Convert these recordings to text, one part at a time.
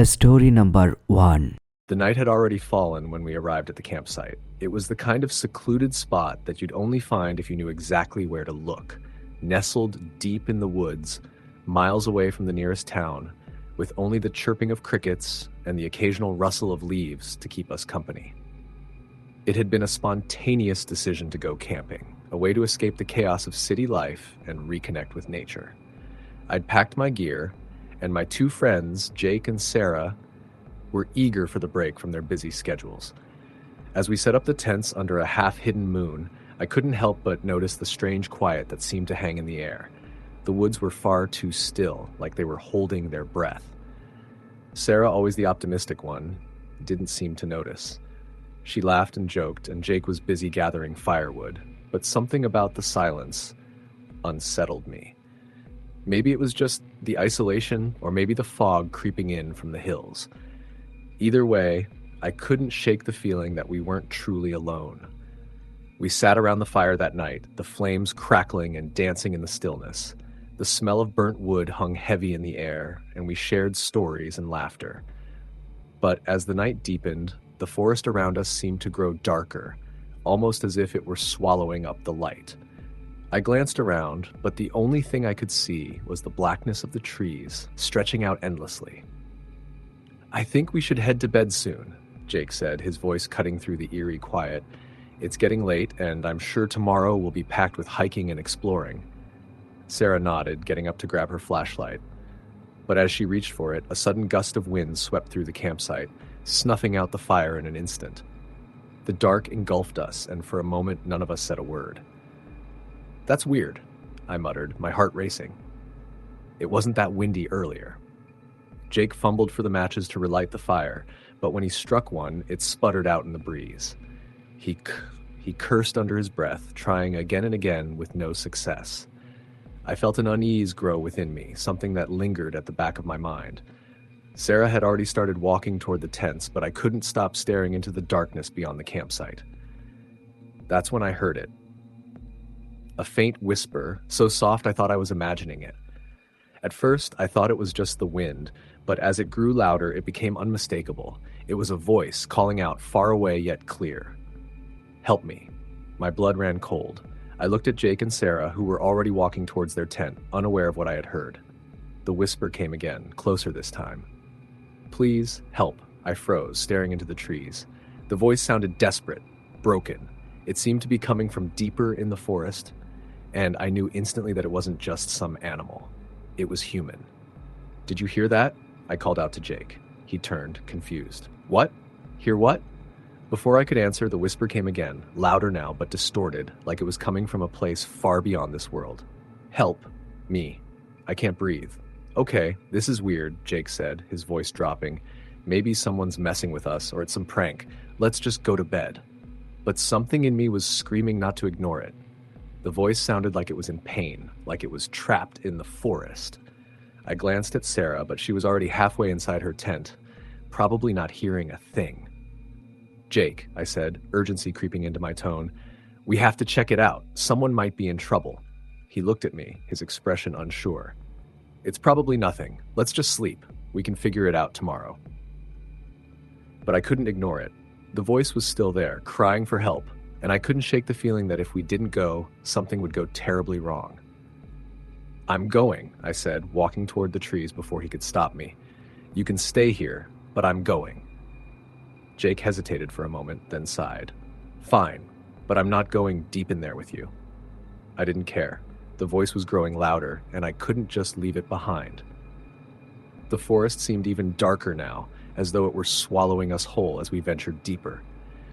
Story number 1. The night had already fallen when we arrived at the campsite. It was the kind of secluded spot that you'd only find if you knew exactly where to look, nestled deep in the woods, miles away from the nearest town, with only the chirping of crickets and the occasional rustle of leaves to keep us company. It had been a spontaneous decision to go camping, a way to escape the chaos of city life and reconnect with nature. I'd packed my gear, and my two friends, Jake and Sarah, were eager for the break from their busy schedules. As we set up the tents under a half-hidden moon, I couldn't help but notice the strange quiet that seemed to hang in the air. The woods were far too still, like they were holding their breath. Sarah, always the optimistic one, didn't seem to notice. She laughed and joked, and Jake was busy gathering firewood, but something about the silence unsettled me. Maybe it was just the isolation, or maybe the fog creeping in from the hills. Either way, I couldn't shake the feeling that we weren't truly alone. We sat around the fire that night, the flames crackling and dancing in the stillness. The smell of burnt wood hung heavy in the air, and we shared stories and laughter. But as the night deepened, the forest around us seemed to grow darker, almost as if it were swallowing up the light. I glanced around, but the only thing I could see was the blackness of the trees, stretching out endlessly. "I think we should head to bed soon," Jake said, his voice cutting through the eerie quiet. "It's getting late, and I'm sure tomorrow will be packed with hiking and exploring." Sarah nodded, getting up to grab her flashlight. But as she reached for it, a sudden gust of wind swept through the campsite, snuffing out the fire in an instant. The dark engulfed us, and for a moment none of us said a word. "That's weird," I muttered, my heart racing. "It wasn't that windy earlier." Jake fumbled for the matches to relight the fire, but when he struck one, it sputtered out in the breeze. He cursed under his breath, trying again and again with no success. I felt an unease grow within me, something that lingered at the back of my mind. Sarah had already started walking toward the tents, but I couldn't stop staring into the darkness beyond the campsite. That's when I heard it. A faint whisper, so soft I thought I was imagining it. At first, I thought it was just the wind, but as it grew louder, it became unmistakable. It was a voice calling out far away yet clear. "Help me." My blood ran cold. I looked at Jake and Sarah, who were already walking towards their tent, unaware of what I had heard. The whisper came again, closer this time. "Please, help." I froze, staring into the trees. The voice sounded desperate, broken. It seemed to be coming from deeper in the forest, and I knew instantly that it wasn't just some animal. It was human. "Did you hear that?" I called out to Jake. He turned, confused. "What? Hear what?" Before I could answer, the whisper came again, louder now, but distorted, like it was coming from a place far beyond this world. "Help. Me. I can't breathe." "Okay, this is weird," Jake said, his voice dropping. "Maybe someone's messing with us, or it's some prank. Let's just go to bed." But something in me was screaming not to ignore it. The voice sounded like it was in pain, like it was trapped in the forest. I glanced at Sarah, but she was already halfway inside her tent, probably not hearing a thing. "Jake," I said, urgency creeping into my tone, "we have to check it out. Someone might be in trouble." He looked at me, his expression unsure. "It's probably nothing. Let's just sleep. We can figure it out tomorrow." But I couldn't ignore it. The voice was still there, crying for help, and I couldn't shake the feeling that if we didn't go, something would go terribly wrong. "I'm going," I said, walking toward the trees before he could stop me. "You can stay here, but I'm going." Jake hesitated for a moment, then sighed. "Fine, but I'm not going deep in there with you." I didn't care. The voice was growing louder, and I couldn't just leave it behind. The forest seemed even darker now, as though it were swallowing us whole as we ventured deeper.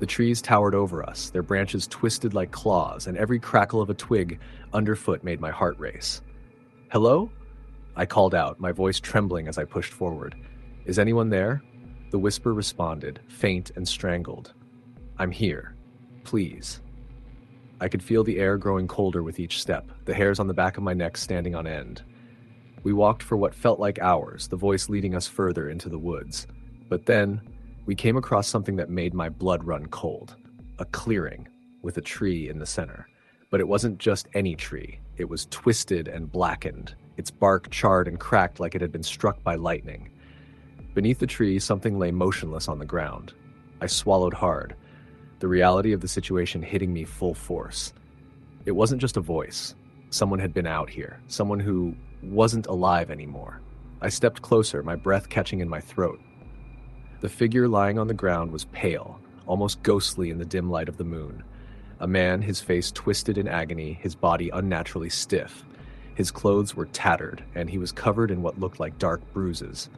The trees towered over us, their branches twisted like claws, and every crackle of a twig underfoot made my heart race. "Hello?" I called out, my voice trembling as I pushed forward. "Is anyone there?" The whisper responded, faint and strangled. "I'm here. Please." I could feel the air growing colder with each step, the hairs on the back of my neck standing on end. We walked for what felt like hours, the voice leading us further into the woods. But then, we came across something that made my blood run cold. A clearing, with a tree in the center. But it wasn't just any tree. It was twisted and blackened, its bark charred and cracked like it had been struck by lightning. Beneath the tree, something lay motionless on the ground. I swallowed hard, the reality of the situation hitting me full force. It wasn't just a voice. Someone had been out here, someone who wasn't alive anymore. I stepped closer, my breath catching in my throat. The figure lying on the ground was pale, almost ghostly in the dim light of the moon. A man, his face twisted in agony, his body unnaturally stiff. His clothes were tattered, and he was covered in what looked like dark bruises.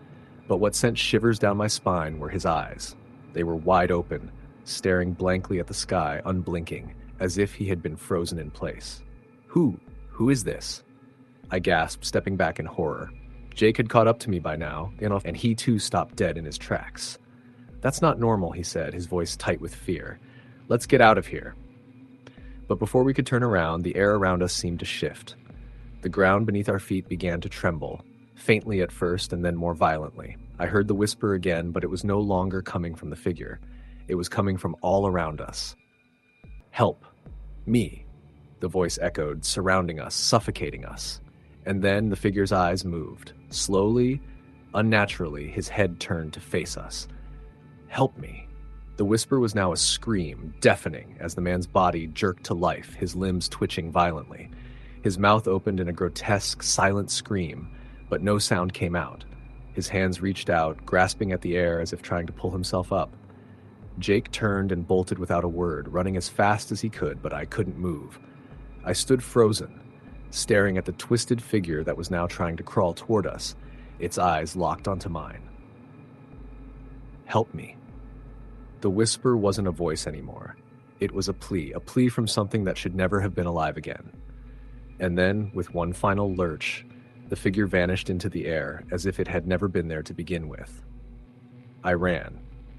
But what sent shivers down my spine were his eyes. They were wide open, staring blankly at the sky, unblinking, as if he had been frozen in place. Who is this? I gasped, stepping back in horror. Jake had caught up to me by now, and he too stopped dead in his tracks. "That's not normal," he said, his voice tight with fear. "Let's get out of here." But before we could turn around, the air around us seemed to shift. The ground beneath our feet began to tremble, faintly at first and then more violently. I heard the whisper again, but it was no longer coming from the figure. It was coming from all around us. "Help! Me!" the voice echoed, surrounding us, suffocating us. And then the figure's eyes moved. Slowly, unnaturally, his head turned to face us. "Help me!" The whisper was now a scream, deafening, as the man's body jerked to life, his limbs twitching violently. His mouth opened in a grotesque, silent scream, but no sound came out. His hands reached out, grasping at the air as if trying to pull himself up. Jake turned and bolted without a word, running as fast as he could, but I couldn't move. I stood frozen, staring at the twisted figure that was now trying to crawl toward us, its eyes locked onto mine. "Help me." The whisper wasn't a voice anymore. It was a plea from something that should never have been alive again. And then, with one final lurch, the figure vanished into the air as if it had never been there to begin with. I ran.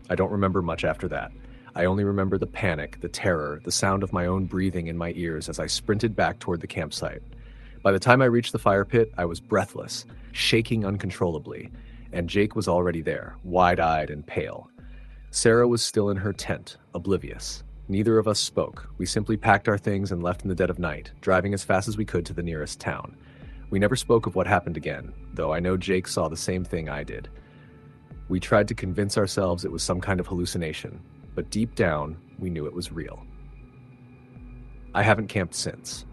I don't remember much after that. I only remember the panic, the terror, the sound of my own breathing in my ears as I sprinted back toward the campsite. By the time I reached the fire pit, I was breathless, shaking uncontrollably, and Jake was already there, wide-eyed and pale. Sarah was still in her tent, oblivious. Neither of us spoke. We simply packed our things and left in the dead of night, driving as fast as we could to the nearest town. We never spoke of what happened again, though I know Jake saw the same thing I did. We tried to convince ourselves it was some kind of hallucination, but deep down, we knew it was real. I haven't camped since.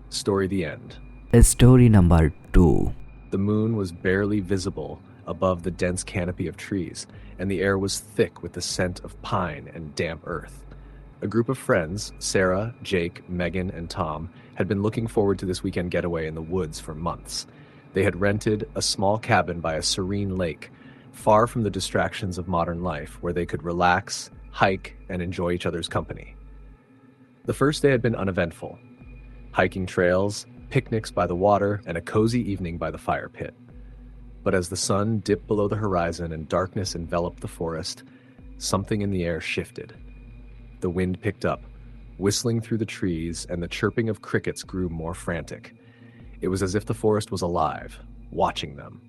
Story the end. Story number 2. The moon was barely visible above the dense canopy of trees, and the air was thick with the scent of pine and damp earth. A group of friends, Sarah, Jake, Megan, and Tom, had been looking forward to this weekend getaway in the woods for months. They had rented a small cabin by a serene lake, far from the distractions of modern life, where they could relax, hike, and enjoy each other's company. The first day had been uneventful. Hiking trails, picnics by the water, and a cozy evening by the fire pit. But as the sun dipped below the horizon and darkness enveloped the forest, something in the air shifted. The wind picked up, whistling through the trees, and the chirping of crickets grew more frantic. It was as if the forest was alive, watching them.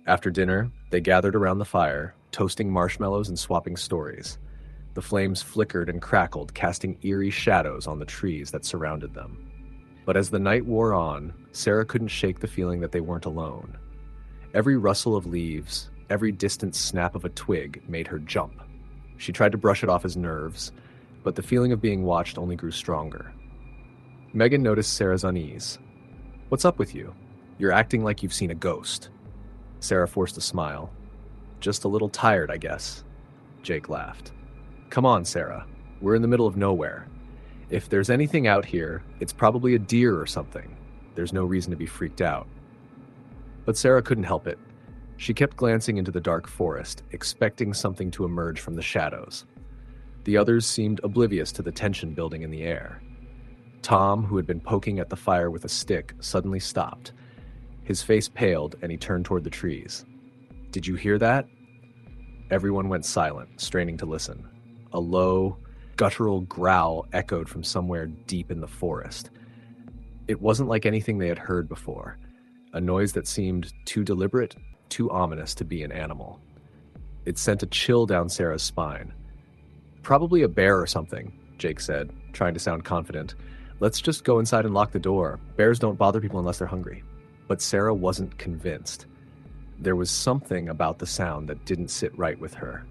After dinner, they gathered around the fire, toasting marshmallows and swapping stories. The flames flickered and crackled, casting eerie shadows on the trees that surrounded them. But as the night wore on, Sarah couldn't shake the feeling that they weren't alone. Every rustle of leaves, every distant snap of a twig made her jump. She tried to brush it off as nerves, but the feeling of being watched only grew stronger. Megan noticed Sarah's unease. "What's up with you? You're acting like you've seen a ghost." Sarah forced a smile. "Just a little tired, I guess." Jake laughed. "Come on, Sarah. We're in the middle of nowhere. If there's anything out here, it's probably a deer or something. There's no reason to be freaked out." But Sarah couldn't help it. She kept glancing into the dark forest, expecting something to emerge from the shadows. The others seemed oblivious to the tension building in the air. Tom, who had been poking at the fire with a stick, suddenly stopped. His face paled, and he turned toward the trees. "Did you hear that?" Everyone went silent, straining to listen. A low, guttural growl echoed from somewhere deep in the forest. It wasn't like anything they had heard before, a noise that seemed too deliberate, too ominous to be an animal. It sent a chill down Sarah's spine. "Probably a bear or something," Jake said, trying to sound confident. "Let's just go inside and lock the door. Bears don't bother people unless they're hungry." But Sarah wasn't convinced. There was something about the sound that didn't sit right with her.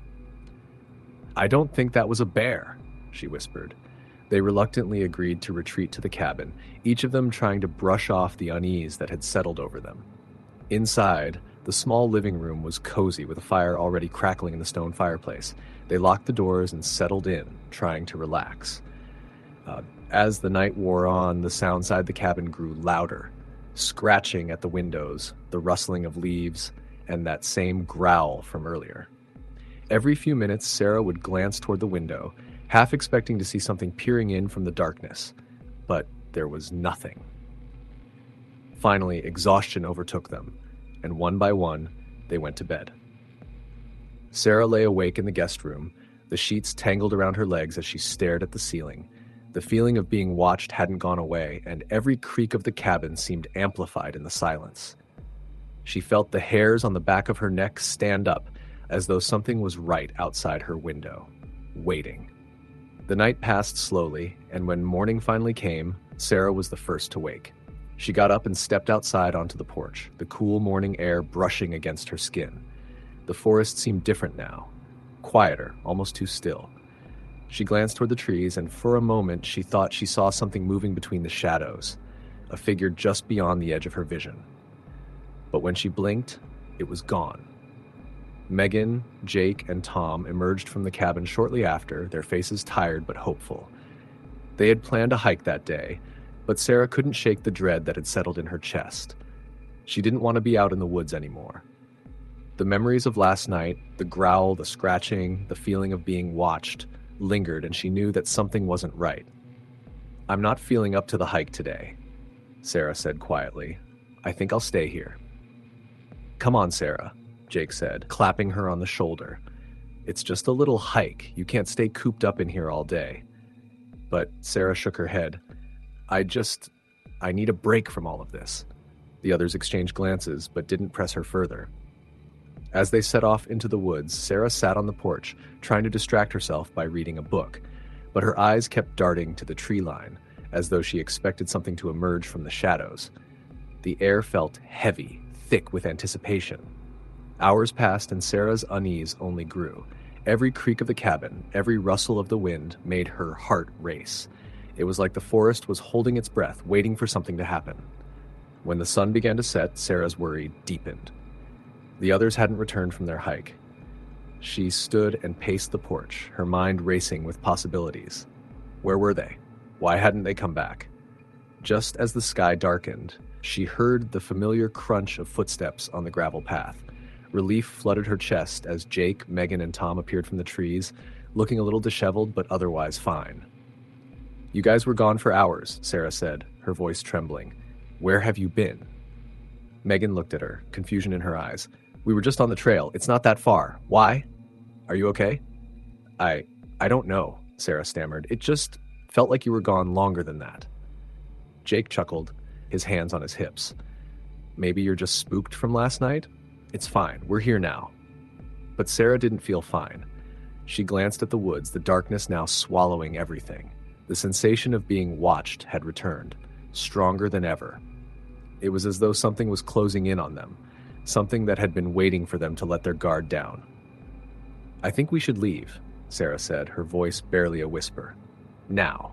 "I don't think that was a bear," she whispered. They reluctantly agreed to retreat to the cabin, each of them trying to brush off the unease that had settled over them. Inside, the small living room was cozy with a fire already crackling in the stone fireplace. They locked the doors and settled in, trying to relax. As the night wore on, the sound inside the cabin grew louder, scratching at the windows, the rustling of leaves, and that same growl from earlier. Every few minutes, Sarah would glance toward the window, half expecting to see something peering in from the darkness, but there was nothing. Finally, exhaustion overtook them, and one by one, they went to bed. Sarah lay awake in the guest room, the sheets tangled around her legs as she stared at the ceiling. The feeling of being watched hadn't gone away, and every creak of the cabin seemed amplified in the silence. She felt the hairs on the back of her neck stand up, as though something was right outside her window, waiting. The night passed slowly, and when morning finally came, Sarah was the first to wake. She got up and stepped outside onto the porch, the cool morning air brushing against her skin. The forest seemed different now, quieter, almost too still. She glanced toward the trees, and for a moment she thought she saw something moving between the shadows, a figure just beyond the edge of her vision. But when she blinked, it was gone. Megan, Jake, and Tom emerged from the cabin shortly after, their faces tired but hopeful. They had planned a hike that day, but Sarah couldn't shake the dread that had settled in her chest. She didn't want to be out in the woods anymore. The memories of last night, the growl, the scratching, the feeling of being watched, lingered, and she knew that something wasn't right. "I'm not feeling up to the hike today," Sarah said quietly. "I think I'll stay here." "Come on, Sarah," Jake said, clapping her on the shoulder. "It's just a little hike. You can't stay cooped up in here all day." But Sarah shook her head. I need a break from all of this." The others exchanged glances, but didn't press her further. As they set off into the woods, Sarah sat on the porch, trying to distract herself by reading a book, but her eyes kept darting to the tree line, as though she expected something to emerge from the shadows. The air felt heavy, thick with anticipation. Hours passed, and Sarah's unease only grew. Every creak of the cabin, every rustle of the wind made her heart race. It was like the forest was holding its breath, waiting for something to happen. When the sun began to set, Sarah's worry deepened. The others hadn't returned from their hike. She stood and paced the porch, her mind racing with possibilities. Where were they? Why hadn't they come back? Just as the sky darkened, she heard the familiar crunch of footsteps on the gravel path. Relief flooded her chest as Jake, Megan, and Tom appeared from the trees, looking a little disheveled but otherwise fine. "You guys were gone for hours," Sarah said, her voice trembling. "Where have you been?" Megan looked at her, confusion in her eyes. "We were just on the trail. It's not that far. Why? Are you okay?" I don't know," Sarah stammered. "It just felt like you were gone longer than that." Jake chuckled, his hands on his hips. "Maybe you're just spooked from last night? It's fine. We're here now." But Sarah didn't feel fine. She glanced at the woods, the darkness now swallowing everything. The sensation of being watched had returned, stronger than ever. It was as though something was closing in on them, something that had been waiting for them to let their guard down. "I think we should leave," Sarah said, her voice barely a whisper. "Now."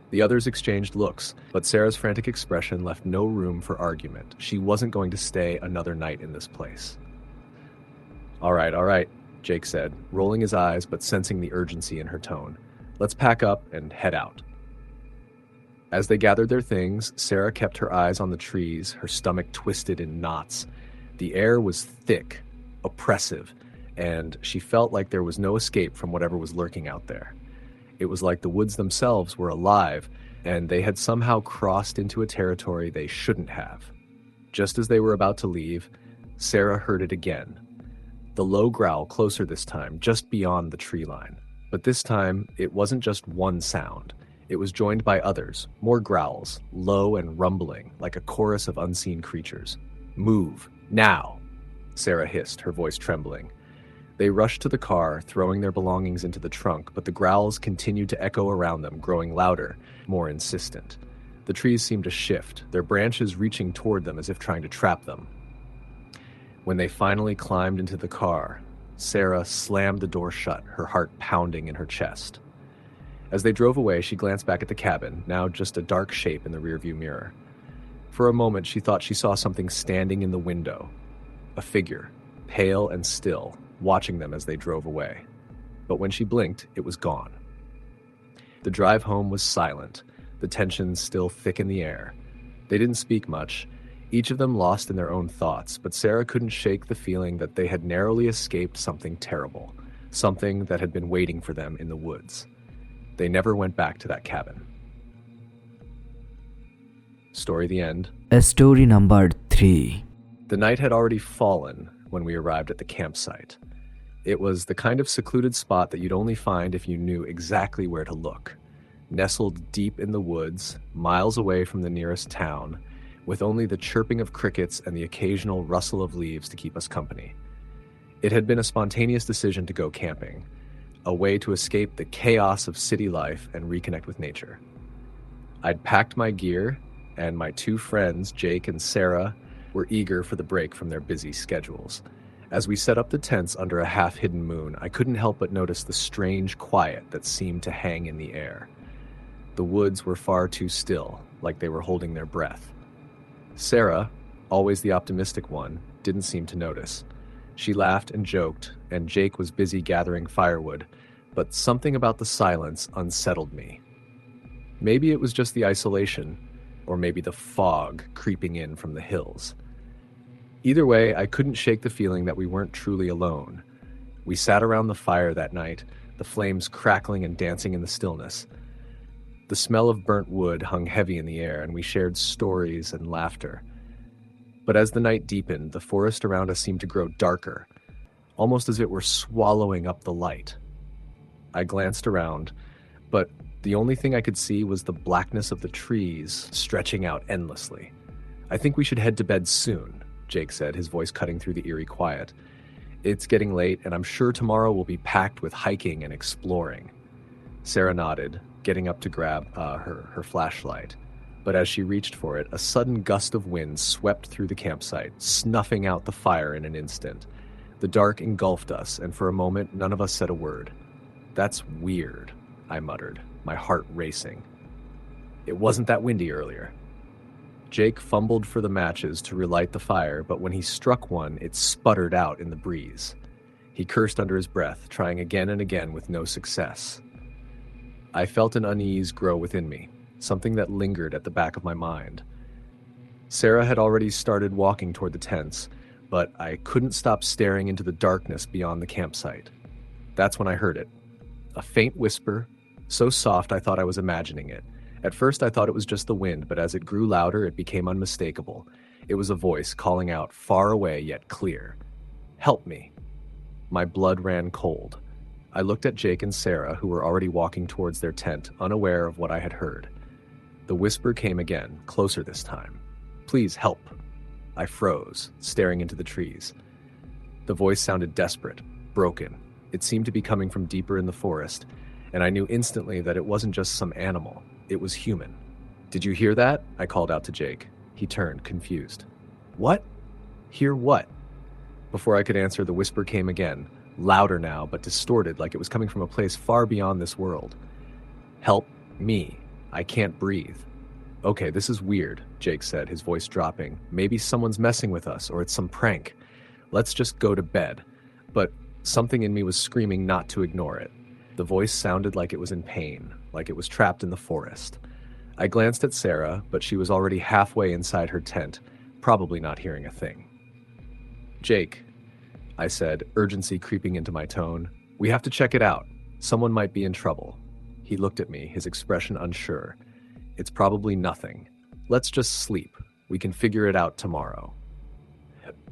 The others exchanged looks, but Sarah's frantic expression left no room for argument. She wasn't going to stay another night in this place. All right, Jake said, rolling his eyes but sensing the urgency in her tone. "Let's pack up and head out." As they gathered their things, Sarah kept her eyes on the trees, her stomach twisted in knots. The air was thick, oppressive, and she felt like there was no escape from whatever was lurking out there. It was like the woods themselves were alive, and they had somehow crossed into a territory they shouldn't have. Just as they were about to leave, Sarah heard it again. The low growl closer this time, just beyond the tree line. But this time, it wasn't just one sound. It was joined by others, more growls, low and rumbling, like a chorus of unseen creatures. "Move, now," Sarah hissed, her voice trembling. They rushed to the car, throwing their belongings into the trunk, but the growls continued to echo around them, growing louder, more insistent. The trees seemed to shift, their branches reaching toward them as if trying to trap them. When they finally climbed into the car, Sarah slammed the door shut, her heart pounding in her chest. As they drove away, she glanced back at the cabin, now just a dark shape in the rearview mirror. For a moment, she thought she saw something standing in the window, a figure, pale and still, watching them as they drove away. But when she blinked, it was gone. The drive home was silent, the tension still thick in the air. They didn't speak much, each of them lost in their own thoughts, but Sarah couldn't shake the feeling that they had narrowly escaped something terrible, something that had been waiting for them in the woods. They never went back to that cabin. Story the end. Story number 3. The night had already fallen when we arrived at the campsite. It was the kind of secluded spot that you'd only find if you knew exactly where to look. Nestled deep in the woods, miles away from the nearest town, with only the chirping of crickets and the occasional rustle of leaves to keep us company. It had been a spontaneous decision to go camping, a way to escape the chaos of city life and reconnect with nature. I'd packed my gear, and my 2 friends, Jake and Sarah, were eager for the break from their busy schedules. As we set up the tents under a half-hidden moon, I couldn't help but notice the strange quiet that seemed to hang in the air. The woods were far too still, like they were holding their breath. Sarah, always the optimistic one, didn't seem to notice. She laughed and joked, and Jake was busy gathering firewood, but something about the silence unsettled me. Maybe it was just the isolation, or maybe the fog creeping in from the hills. Either way, I couldn't shake the feeling that we weren't truly alone. We sat around the fire that night, the flames crackling and dancing in the stillness. The smell of burnt wood hung heavy in the air, and we shared stories and laughter. But as the night deepened, the forest around us seemed to grow darker, almost as if it were swallowing up the light. I glanced around, but the only thing I could see was the blackness of the trees stretching out endlessly. "I think we should head to bed soon," Jake said, his voice cutting through the eerie quiet. "It's getting late, and I'm sure tomorrow will be packed with hiking and exploring." Sarah nodded, getting up to grab her flashlight. But as she reached for it, a sudden gust of wind swept through the campsite, snuffing out the fire in an instant. The dark engulfed us, and for a moment, none of us said a word. "That's weird," I muttered, my heart racing. "It wasn't that windy earlier." Jake fumbled for the matches to relight the fire, but when he struck one, it sputtered out in the breeze. He cursed under his breath, trying again and again with no success. I felt an unease grow within me, something that lingered at the back of my mind. Sarah had already started walking toward the tents, but I couldn't stop staring into the darkness beyond the campsite. That's when I heard it. A faint whisper, so soft I thought I was imagining it. At first I thought it was just the wind, but as it grew louder, it became unmistakable. It was a voice calling out, far away yet clear. "Help me." My blood ran cold. I looked at Jake and Sarah, who were already walking towards their tent, unaware of what I had heard. The whisper came again, closer this time. "Please help." I froze, staring into the trees. The voice sounded desperate, broken. It seemed to be coming from deeper in the forest, and I knew instantly that it wasn't just some animal. It was human. "Did you hear that?" I called out to Jake. He turned, confused. "What? Hear what?" Before I could answer, the whisper came again, louder now, but distorted, like it was coming from a place far beyond this world. "Help me. I can't breathe." "Okay, this is weird," Jake said, his voice dropping. "Maybe someone's messing with us, or it's some prank. Let's just go to bed." But something in me was screaming not to ignore it. The voice sounded like it was in pain, like it was trapped in the forest. I glanced at Sarah, but she was already halfway inside her tent, probably not hearing a thing. "Jake," I said, urgency creeping into my tone, "we have to check it out. Someone might be in trouble." He looked at me, his expression unsure. "It's probably nothing. Let's just sleep. We can figure it out tomorrow."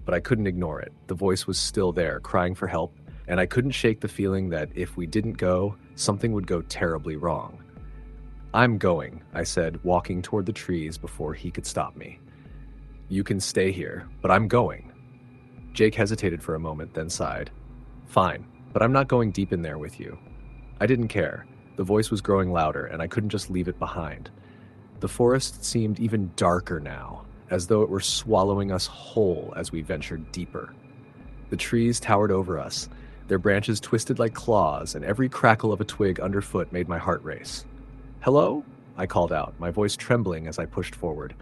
But I couldn't ignore it. The voice was still there, crying for help, and I couldn't shake the feeling that if we didn't go, something would go terribly wrong. "I'm going," I said, walking toward the trees before he could stop me. "You can stay here, but I'm going." Jake hesitated for a moment, then sighed. "Fine, but I'm not going deep in there with you." I didn't care. The voice was growing louder, and I couldn't just leave it behind. The forest seemed even darker now, as though it were swallowing us whole as we ventured deeper. The trees towered over us, their branches twisted like claws, and every crackle of a twig underfoot made my heart race. "Hello?" I called out, my voice trembling as I pushed forward.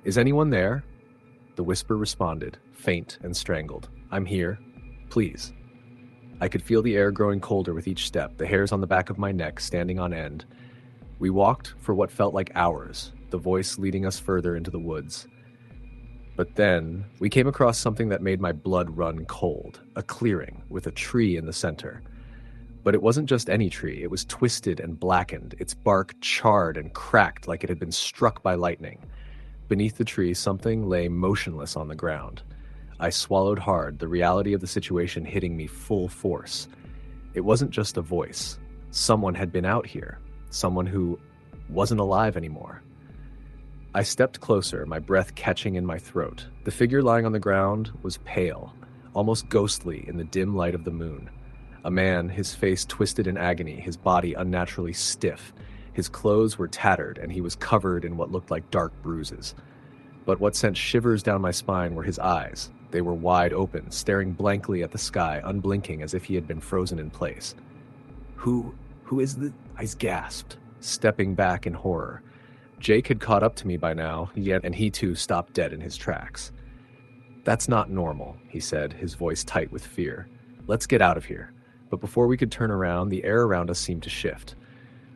"Is anyone there?" The whisper responded, faint and strangled. "I'm here. Please." I could feel the air growing colder with each step, the hairs on the back of my neck standing on end. We walked for what felt like hours, the voice leading us further into the woods. But then, we came across something that made my blood run cold, a clearing with a tree in the center. But it wasn't just any tree, it was twisted and blackened, its bark charred and cracked like it had been struck by lightning. Beneath the tree, something lay motionless on the ground. I swallowed hard, the reality of the situation hitting me full force. It wasn't just a voice. Someone had been out here, someone who wasn't alive anymore. I stepped closer, my breath catching in my throat. The figure lying on the ground was pale, almost ghostly in the dim light of the moon. A man, his face twisted in agony, his body unnaturally stiff. His clothes were tattered, and he was covered in what looked like dark bruises. But what sent shivers down my spine were his eyes. They were wide open, staring blankly at the sky, unblinking as if he had been frozen in place. Who is the... I gasped, stepping back in horror. Jake had caught up to me by now, and he too stopped dead in his tracks. "That's not normal," he said, his voice tight with fear. "Let's get out of here." But before we could turn around, the air around us seemed to shift.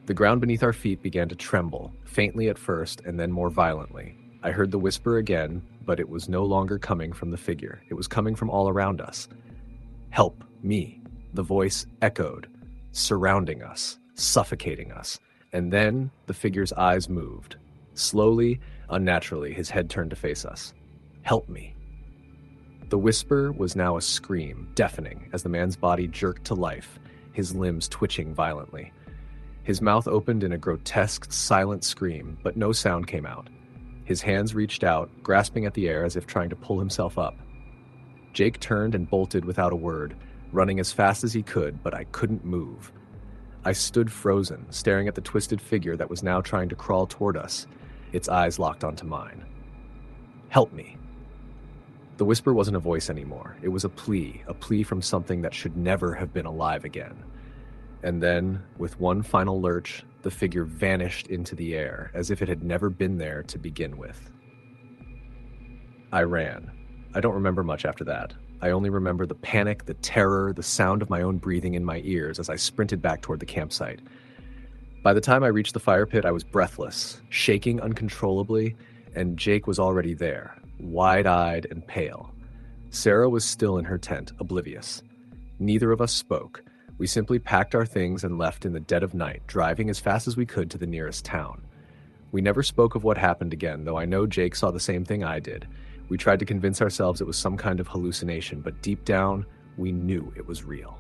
The ground beneath our feet began to tremble, faintly at first and then more violently. I heard the whisper again, but it was no longer coming from the figure. It was coming from all around us. "Help me," the voice echoed, surrounding us, suffocating us. And then the figure's eyes moved. Slowly, unnaturally, his head turned to face us. "Help me." The whisper was now a scream, deafening, as the man's body jerked to life, his limbs twitching violently. His mouth opened in a grotesque, silent scream, but no sound came out. His hands reached out, grasping at the air as if trying to pull himself up. Jake turned and bolted without a word, running as fast as he could, but I couldn't move. I stood frozen, staring at the twisted figure that was now trying to crawl toward us, its eyes locked onto mine. "Help me." The whisper wasn't a voice anymore. It was a plea from something that should never have been alive again. And then, with one final lurch, the figure vanished into the air, as if it had never been there to begin with. I ran. I don't remember much after that. I only remember the panic, the terror, the sound of my own breathing in my ears as I sprinted back toward the campsite. By the time I reached the fire pit, I was breathless, shaking uncontrollably, and Jake was already there, wide-eyed and pale. Sarah was still in her tent, oblivious. Neither of us spoke. We simply packed our things and left in the dead of night, driving as fast as we could to the nearest town. We never spoke of what happened again, though I know Jake saw the same thing I did. We tried to convince ourselves it was some kind of hallucination, but deep down, we knew it was real.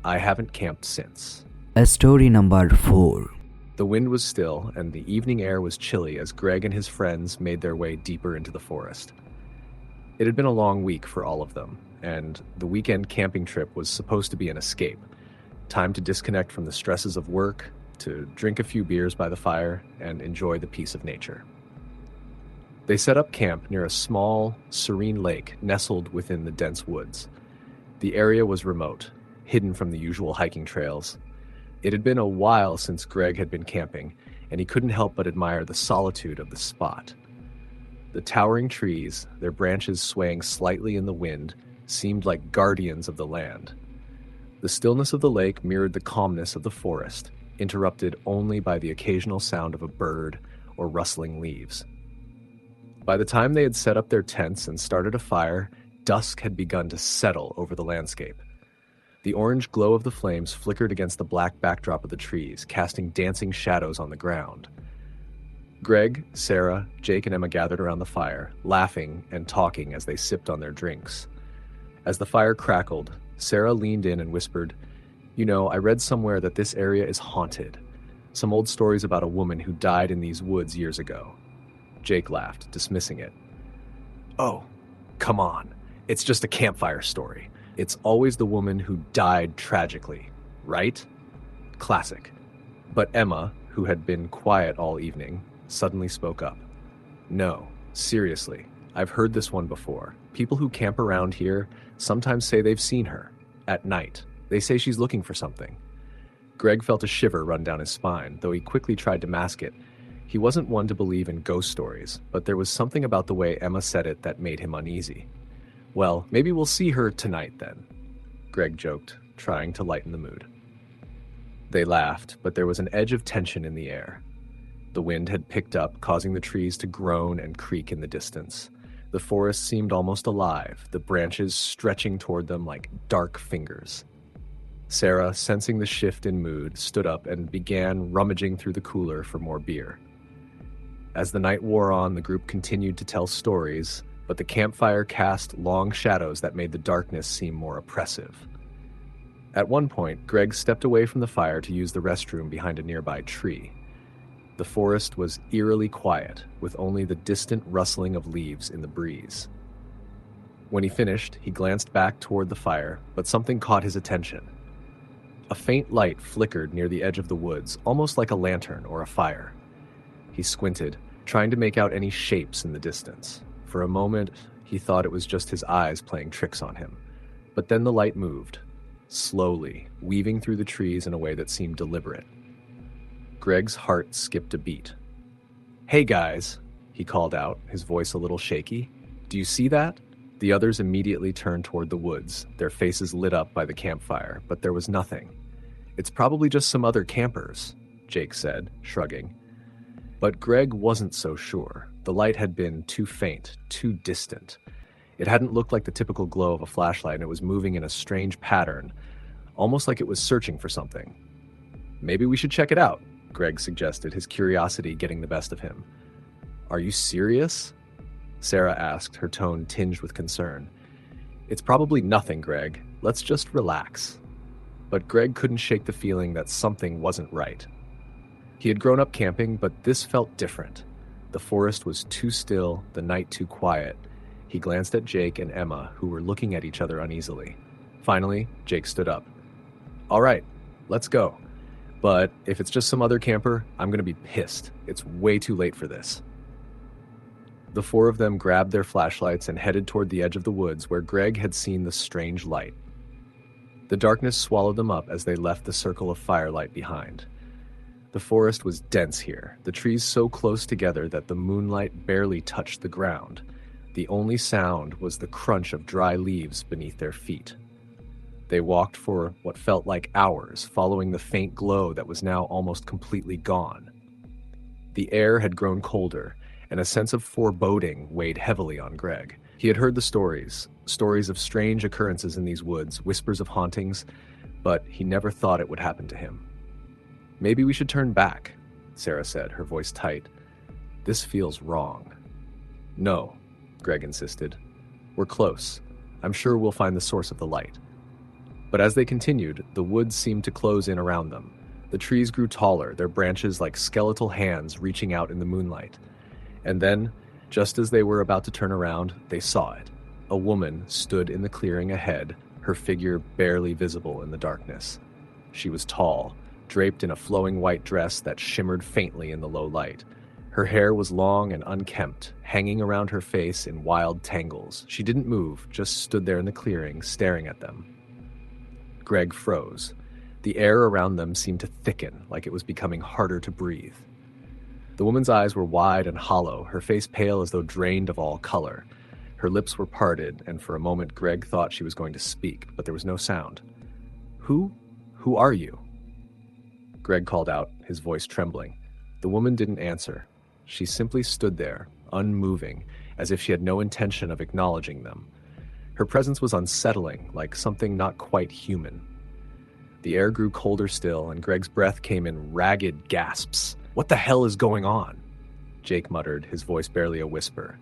I haven't camped since. Story number 4. The wind was still, and the evening air was chilly as Greg and his friends made their way deeper into the forest. It had been a long week for all of them, and the weekend camping trip was supposed to be an escape. Time to disconnect from the stresses of work, to drink a few beers by the fire, and enjoy the peace of nature. They set up camp near a small, serene lake nestled within the dense woods. The area was remote, hidden from the usual hiking trails. It had been a while since Greg had been camping, and he couldn't help but admire the solitude of the spot. The towering trees, their branches swaying slightly in the wind, seemed like guardians of the land. The stillness of the lake mirrored the calmness of the forest, interrupted only by the occasional sound of a bird or rustling leaves. By the time they had set up their tents and started a fire, dusk had begun to settle over the landscape. The orange glow of the flames flickered against the black backdrop of the trees, casting dancing shadows on the ground. Greg, Sarah, Jake, and Emma gathered around the fire, laughing and talking as they sipped on their drinks. As the fire crackled, Sarah leaned in and whispered, "You know, I read somewhere that this area is haunted. Some old stories about a woman who died in these woods years ago." Jake laughed, dismissing it. "Oh, come on. It's just a campfire story. It's always the woman who died tragically, right?" Classic. But Emma, who had been quiet all evening, suddenly spoke up. "No, seriously, I've heard this one before. People who camp around here sometimes say they've seen her. At night. They say she's looking for something. Greg felt a shiver run down his spine, though he quickly tried to mask it. He wasn't one to believe in ghost stories, but there was something about the way Emma said it that made him uneasy. Well, maybe we'll see her tonight then, Greg joked, trying to lighten the mood. They laughed, but there was an edge of tension in the air. The wind had picked up, causing the trees to groan and creak in the distance. The forest seemed almost alive, the branches stretching toward them like dark fingers. Sarah, sensing the shift in mood, stood up and began rummaging through the cooler for more beer. As the night wore on, the group continued to tell stories, but the campfire cast long shadows that made the darkness seem more oppressive. At one point, Greg stepped away from the fire to use the restroom behind a nearby tree. The forest was eerily quiet, with only the distant rustling of leaves in the breeze. When he finished, he glanced back toward the fire, but something caught his attention. A faint light flickered near the edge of the woods, almost like a lantern or a fire. He squinted, trying to make out any shapes in the distance. For a moment, he thought it was just his eyes playing tricks on him. But then the light moved, slowly, weaving through the trees in a way that seemed deliberate. Greg's heart skipped a beat. "Hey guys," he called out, his voice a little shaky. "Do you see that?" The others immediately turned toward the woods, their faces lit up by the campfire, but there was nothing. "It's probably just some other campers," Jake said, shrugging. But Greg wasn't so sure. The light had been too faint, too distant. It hadn't looked like the typical glow of a flashlight, and it was moving in a strange pattern, almost like it was searching for something. "Maybe we should check it out," Greg suggested, his curiosity getting the best of him. "Are you serious?" Sarah asked, her tone tinged with concern. "It's probably nothing, Greg. Let's just relax." But Greg couldn't shake the feeling that something wasn't right. He had grown up camping, but this felt different. The forest was too still, the night too quiet. He glanced at Jake and Emma, who were looking at each other uneasily. Finally, Jake stood up. "All right, let's go. But if it's just some other camper, I'm going to be pissed. It's way too late for this." The four of them grabbed their flashlights and headed toward the edge of the woods where Greg had seen the strange light. The darkness swallowed them up as they left the circle of firelight behind. The forest was dense here, the trees so close together that the moonlight barely touched the ground. The only sound was the crunch of dry leaves beneath their feet. They walked for what felt like hours, following the faint glow that was now almost completely gone. The air had grown colder, and a sense of foreboding weighed heavily on Greg. He had heard the stories of strange occurrences in these woods, whispers of hauntings, but he never thought it would happen to him. "Maybe we should turn back," Sarah said, her voice tight. "This feels wrong." "No," Greg insisted. "We're close. I'm sure we'll find the source of the light." But as they continued, the woods seemed to close in around them. The trees grew taller, their branches like skeletal hands reaching out in the moonlight. And then, just as they were about to turn around, they saw it. A woman stood in the clearing ahead, her figure barely visible in the darkness. She was tall, draped in a flowing white dress that shimmered faintly in the low light. Her hair was long and unkempt, hanging around her face in wild tangles. She didn't move, just stood there in the clearing, staring at them. Greg froze. The air around them seemed to thicken, like it was becoming harder to breathe. The woman's eyes were wide and hollow, her face pale as though drained of all color. Her lips were parted, and for a moment Greg thought she was going to speak, but there was no sound. Who are you?" Greg called out, his voice trembling. The woman didn't answer. She simply stood there, unmoving, as if she had no intention of acknowledging them. Her presence was unsettling, like something not quite human. The air grew colder still, and Greg's breath came in ragged gasps. "What the hell is going on?" Jake muttered, his voice barely a whisper.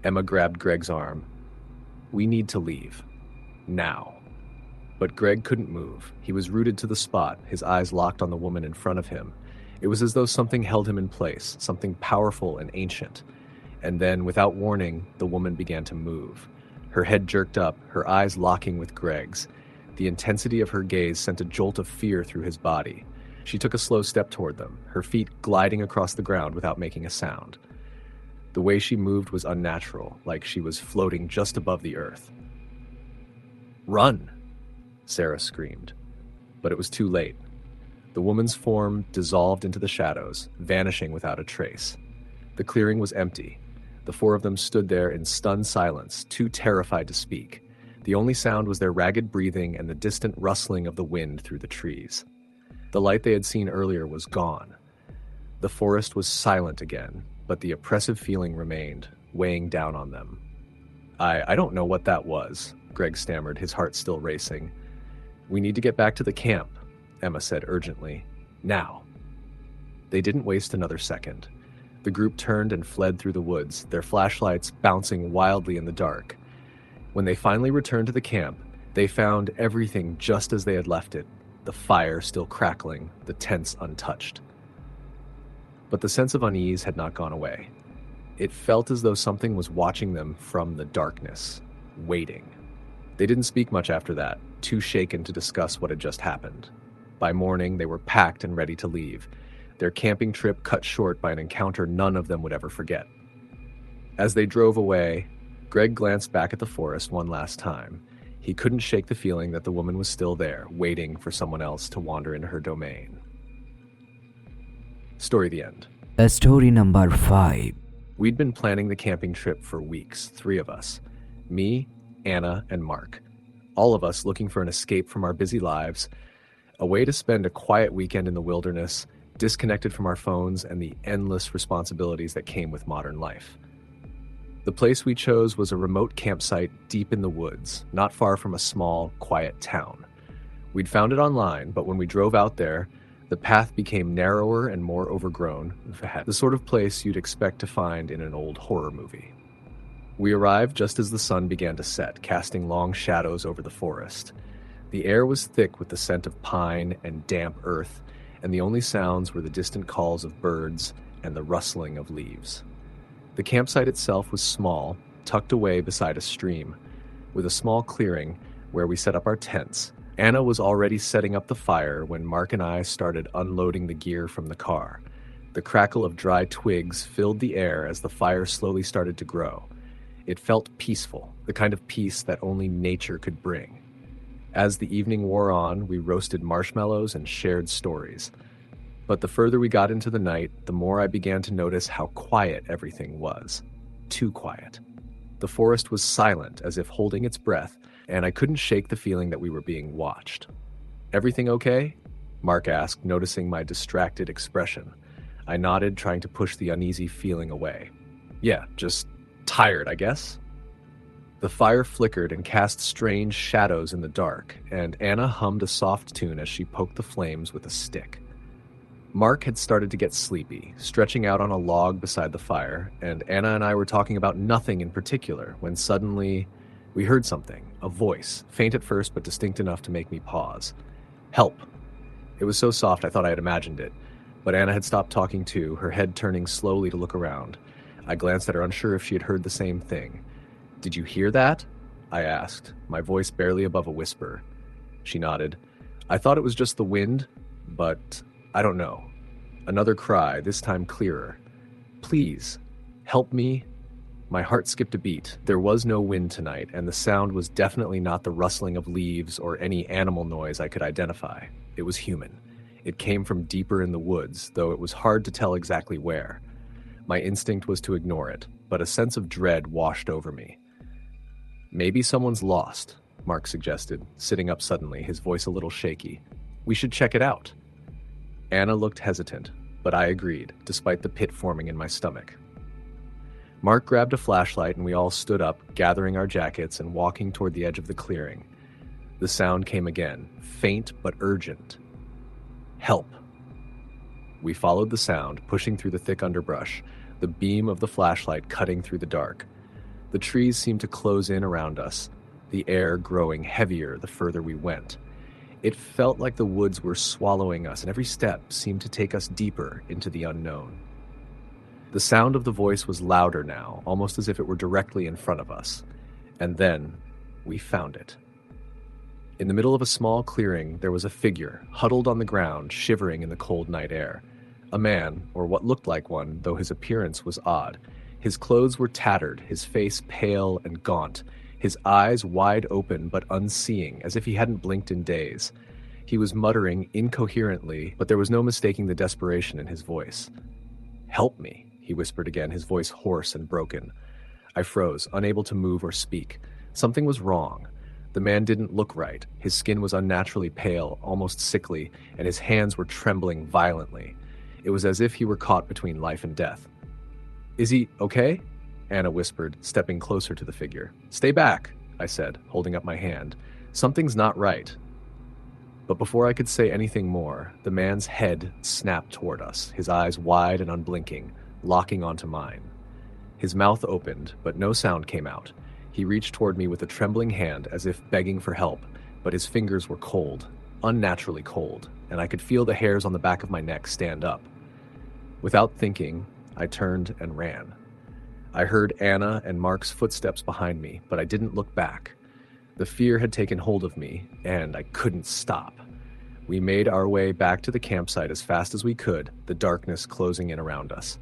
Emma grabbed Greg's arm. "We need to leave. Now." But Greg couldn't move. He was rooted to the spot, his eyes locked on the woman in front of him. It was as though something held him in place, something powerful and ancient. And then, without warning, the woman began to move. Her head jerked up, her eyes locking with Greg's. The intensity of her gaze sent a jolt of fear through his body. She took a slow step toward them, her feet gliding across the ground without making a sound. The way she moved was unnatural, like she was floating just above the earth. "Run!" Sarah screamed. But it was too late. The woman's form dissolved into the shadows, vanishing without a trace. The clearing was empty. The four of them stood there in stunned silence, too terrified to speak. The only sound was their ragged breathing and the distant rustling of the wind through the trees. The light they had seen earlier was gone. The forest was silent again, but the oppressive feeling remained, weighing down on them. I don't know what that was," Greg stammered, his heart still racing. "We need to get back to the camp," Emma said urgently. "Now." They didn't waste another second. The group turned and fled through the woods, their flashlights bouncing wildly in the dark. When they finally returned to the camp, they found everything just as they had left it, the fire still crackling, the tents untouched. But the sense of unease had not gone away. It felt as though something was watching them from the darkness, waiting. They didn't speak much after that, too shaken to discuss what had just happened. By morning, they were packed and ready to leave, their camping trip cut short by an encounter none of them would ever forget. As they drove away, Greg glanced back at the forest one last time. He couldn't shake the feeling that the woman was still there, waiting for someone else to wander into her domain. Story the end. Story number 5. We'd been planning the camping trip for weeks, 3 of us. Me, Anna, and Mark. All of us looking for an escape from our busy lives, a way to spend a quiet weekend in the wilderness, disconnected from our phones and the endless responsibilities that came with modern life. The place we chose was a remote campsite deep in the woods, not far from a small, quiet town. We'd found it online, but when we drove out there, the path became narrower and more overgrown, the sort of place you'd expect to find in an old horror movie. We arrived just as the sun began to set, casting long shadows over the forest. The air was thick with the scent of pine and damp earth, and the only sounds were the distant calls of birds and the rustling of leaves. The campsite itself was small, tucked away beside a stream, with a small clearing where we set up our tents. Anna was already setting up the fire when Mark and I started unloading the gear from the car. The crackle of dry twigs filled the air as the fire slowly started to grow. It felt peaceful, the kind of peace that only nature could bring. As the evening wore on, we roasted marshmallows and shared stories. But the further we got into the night, the more I began to notice how quiet everything was. Too quiet. The forest was silent, as if holding its breath, and I couldn't shake the feeling that we were being watched. "Everything okay?" Mark asked, noticing my distracted expression. I nodded, trying to push the uneasy feeling away. "Yeah, just tired, I guess." The fire flickered and cast strange shadows in the dark, and Anna hummed a soft tune as she poked the flames with a stick. Mark had started to get sleepy, stretching out on a log beside the fire, and Anna and I were talking about nothing in particular when suddenly we heard something, a voice, faint at first but distinct enough to make me pause. "Help." It was so soft I thought I had imagined it, but Anna had stopped talking too, her head turning slowly to look around. I glanced at her, unsure if she had heard the same thing. "Did you hear that?" I asked, my voice barely above a whisper. She nodded. "I thought it was just the wind, but I don't know." Another cry, this time clearer. "Please, help me." My heart skipped a beat. There was no wind tonight, and the sound was definitely not the rustling of leaves or any animal noise I could identify. It was human. It came from deeper in the woods, though it was hard to tell exactly where. My instinct was to ignore it, but a sense of dread washed over me. "Maybe someone's lost," Mark suggested, sitting up suddenly, his voice a little shaky. "We should check it out." Anna looked hesitant, but I agreed, despite the pit forming in my stomach. Mark grabbed a flashlight and we all stood up, gathering our jackets and walking toward the edge of the clearing. The sound came again, faint but urgent. "Help." We followed the sound, pushing through the thick underbrush, the beam of the flashlight cutting through the dark. The trees seemed to close in around us, the air growing heavier the further we went. It felt like the woods were swallowing us, and every step seemed to take us deeper into the unknown. The sound of the voice was louder now, almost as if it were directly in front of us. And then, we found it. In the middle of a small clearing, there was a figure, huddled on the ground, shivering in the cold night air. A man, or what looked like one, though his appearance was odd. His clothes were tattered, his face pale and gaunt, his eyes wide open but unseeing, as if he hadn't blinked in days. He was muttering incoherently, but there was no mistaking the desperation in his voice. "Help me," he whispered again, his voice hoarse and broken. I froze, unable to move or speak. Something was wrong. The man didn't look right. His skin was unnaturally pale, almost sickly, and his hands were trembling violently. It was as if he were caught between life and death. "Is he okay?" Anna whispered, stepping closer to the figure. "Stay back," I said, holding up my hand. "Something's not right." But before I could say anything more, the man's head snapped toward us, his eyes wide and unblinking, locking onto mine. His mouth opened, but no sound came out. He reached toward me with a trembling hand, as if begging for help, but his fingers were cold, unnaturally cold, and I could feel the hairs on the back of my neck stand up. Without thinking, I turned and ran. I heard Anna and Mark's footsteps behind me, but I didn't look back. The fear had taken hold of me, and I couldn't stop. We made our way back to the campsite as fast as we could, the darkness closing in around us.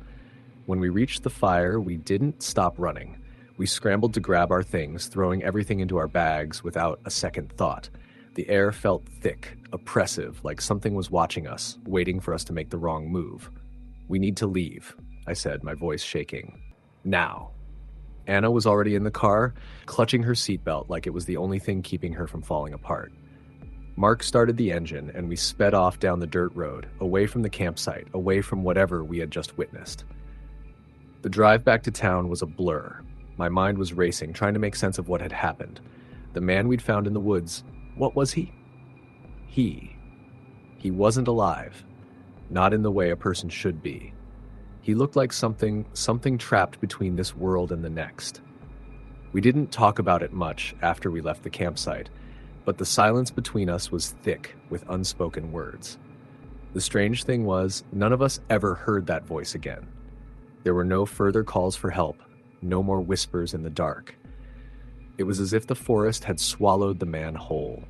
When we reached the fire, we didn't stop running. We scrambled to grab our things, throwing everything into our bags without a second thought. The air felt thick, oppressive, like something was watching us, waiting for us to make the wrong move. "We need to leave," I said, my voice shaking. "Now." Anna was already in the car, clutching her seatbelt like it was the only thing keeping her from falling apart. Mark started the engine, and we sped off down the dirt road, away from the campsite, away from whatever we had just witnessed. The drive back to town was a blur. My mind was racing, trying to make sense of what had happened. The man we'd found in the woods, what was he? He wasn't alive. Not in the way a person should be. He looked like something trapped between this world and the next. We didn't talk about it much after we left the campsite, but the silence between us was thick with unspoken words. The strange thing was, none of us ever heard that voice again. There were no further calls for help, no more whispers in the dark. It was as if the forest had swallowed the man whole.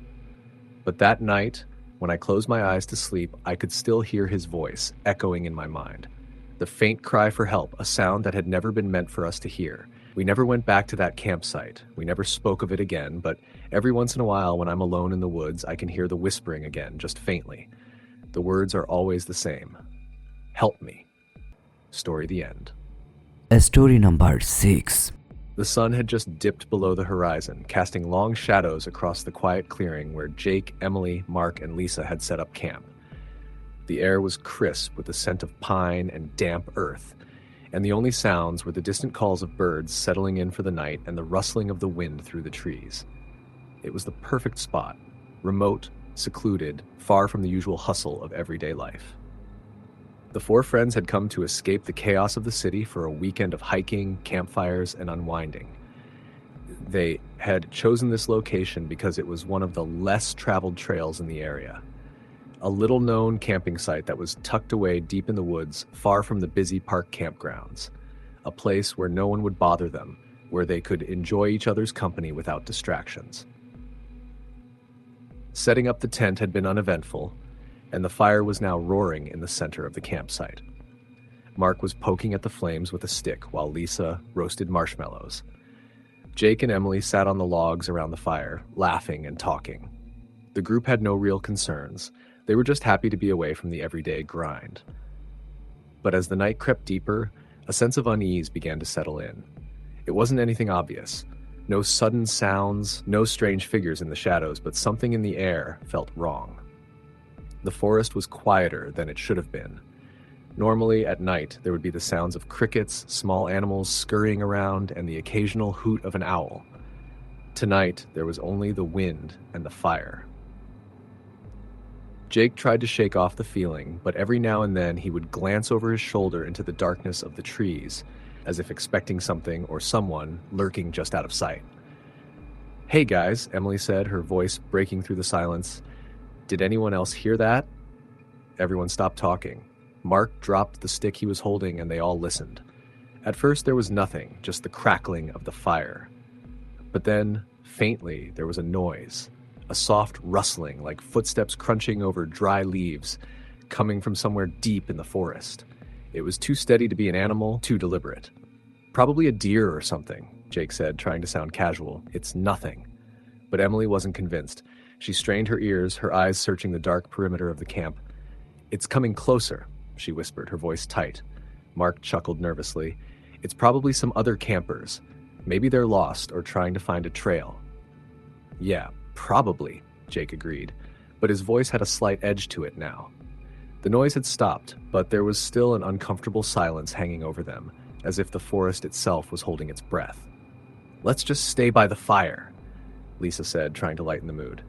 But that night, when I closed my eyes to sleep, I could still hear his voice echoing in my mind. The faint cry for help, a sound that had never been meant for us to hear. We never went back to that campsite. We never spoke of it again, but every once in a while when I'm alone in the woods, I can hear the whispering again, just faintly. The words are always the same. Help me. Story the end. Story number 6. The sun had just dipped below the horizon, casting long shadows across the quiet clearing where Jake, Emily, Mark, and Lisa had set up camp. The air was crisp with the scent of pine and damp earth, and the only sounds were the distant calls of birds settling in for the night and the rustling of the wind through the trees. It was the perfect spot, remote, secluded, far from the usual hustle of everyday life. The four friends had come to escape the chaos of the city for a weekend of hiking, campfires, and unwinding. They had chosen this location because it was one of the less traveled trails in the area. A little-known camping site that was tucked away deep in the woods, far from the busy park campgrounds. A place where no one would bother them, where they could enjoy each other's company without distractions. Setting up the tent had been uneventful, and the fire was now roaring in the center of the campsite. Mark was poking at the flames with a stick while Lisa roasted marshmallows. Jake and Emily sat on the logs around the fire, laughing and talking. The group had no real concerns. They were just happy to be away from the everyday grind. But as the night crept deeper, a sense of unease began to settle in. It wasn't anything obvious. No sudden sounds, no strange figures in the shadows, but something in the air felt wrong. The forest was quieter than it should have been. Normally, at night, there would be the sounds of crickets, small animals scurrying around, and the occasional hoot of an owl. Tonight, there was only the wind and the fire. Jake tried to shake off the feeling, but every now and then he would glance over his shoulder into the darkness of the trees, as if expecting something or someone lurking just out of sight. "Hey guys," Emily said, her voice breaking through the silence. "Did anyone else hear that?" Everyone stopped talking. Mark dropped the stick he was holding and they all listened. At first there was nothing, just the crackling of the fire. But then, faintly, there was a noise. A soft rustling, like footsteps crunching over dry leaves, coming from somewhere deep in the forest. It was too steady to be an animal, too deliberate. Probably a deer or something, Jake said, trying to sound casual. It's nothing. But Emily wasn't convinced. She strained her ears, her eyes searching the dark perimeter of the camp. It's coming closer, she whispered, her voice tight. Mark chuckled nervously. It's probably some other campers. Maybe they're lost or trying to find a trail. Yeah, probably, Jake agreed, but his voice had a slight edge to it now. The noise had stopped, but there was still an uncomfortable silence hanging over them, as if the forest itself was holding its breath. Let's just stay by the fire, Lisa said, trying to lighten the mood.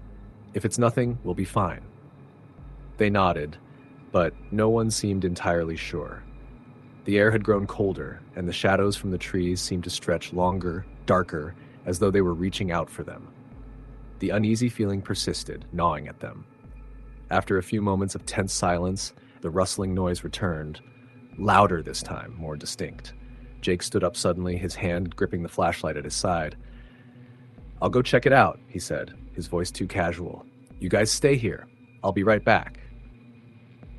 If it's nothing, we'll be fine. They nodded, but no one seemed entirely sure. The air had grown colder, and the shadows from the trees seemed to stretch longer, darker, as though they were reaching out for them. The uneasy feeling persisted, gnawing at them. After a few moments of tense silence, the rustling noise returned, louder this time, more distinct. Jake stood up suddenly, his hand gripping the flashlight at his side. I'll go check it out, he said, his voice too casual. You guys stay here. I'll be right back.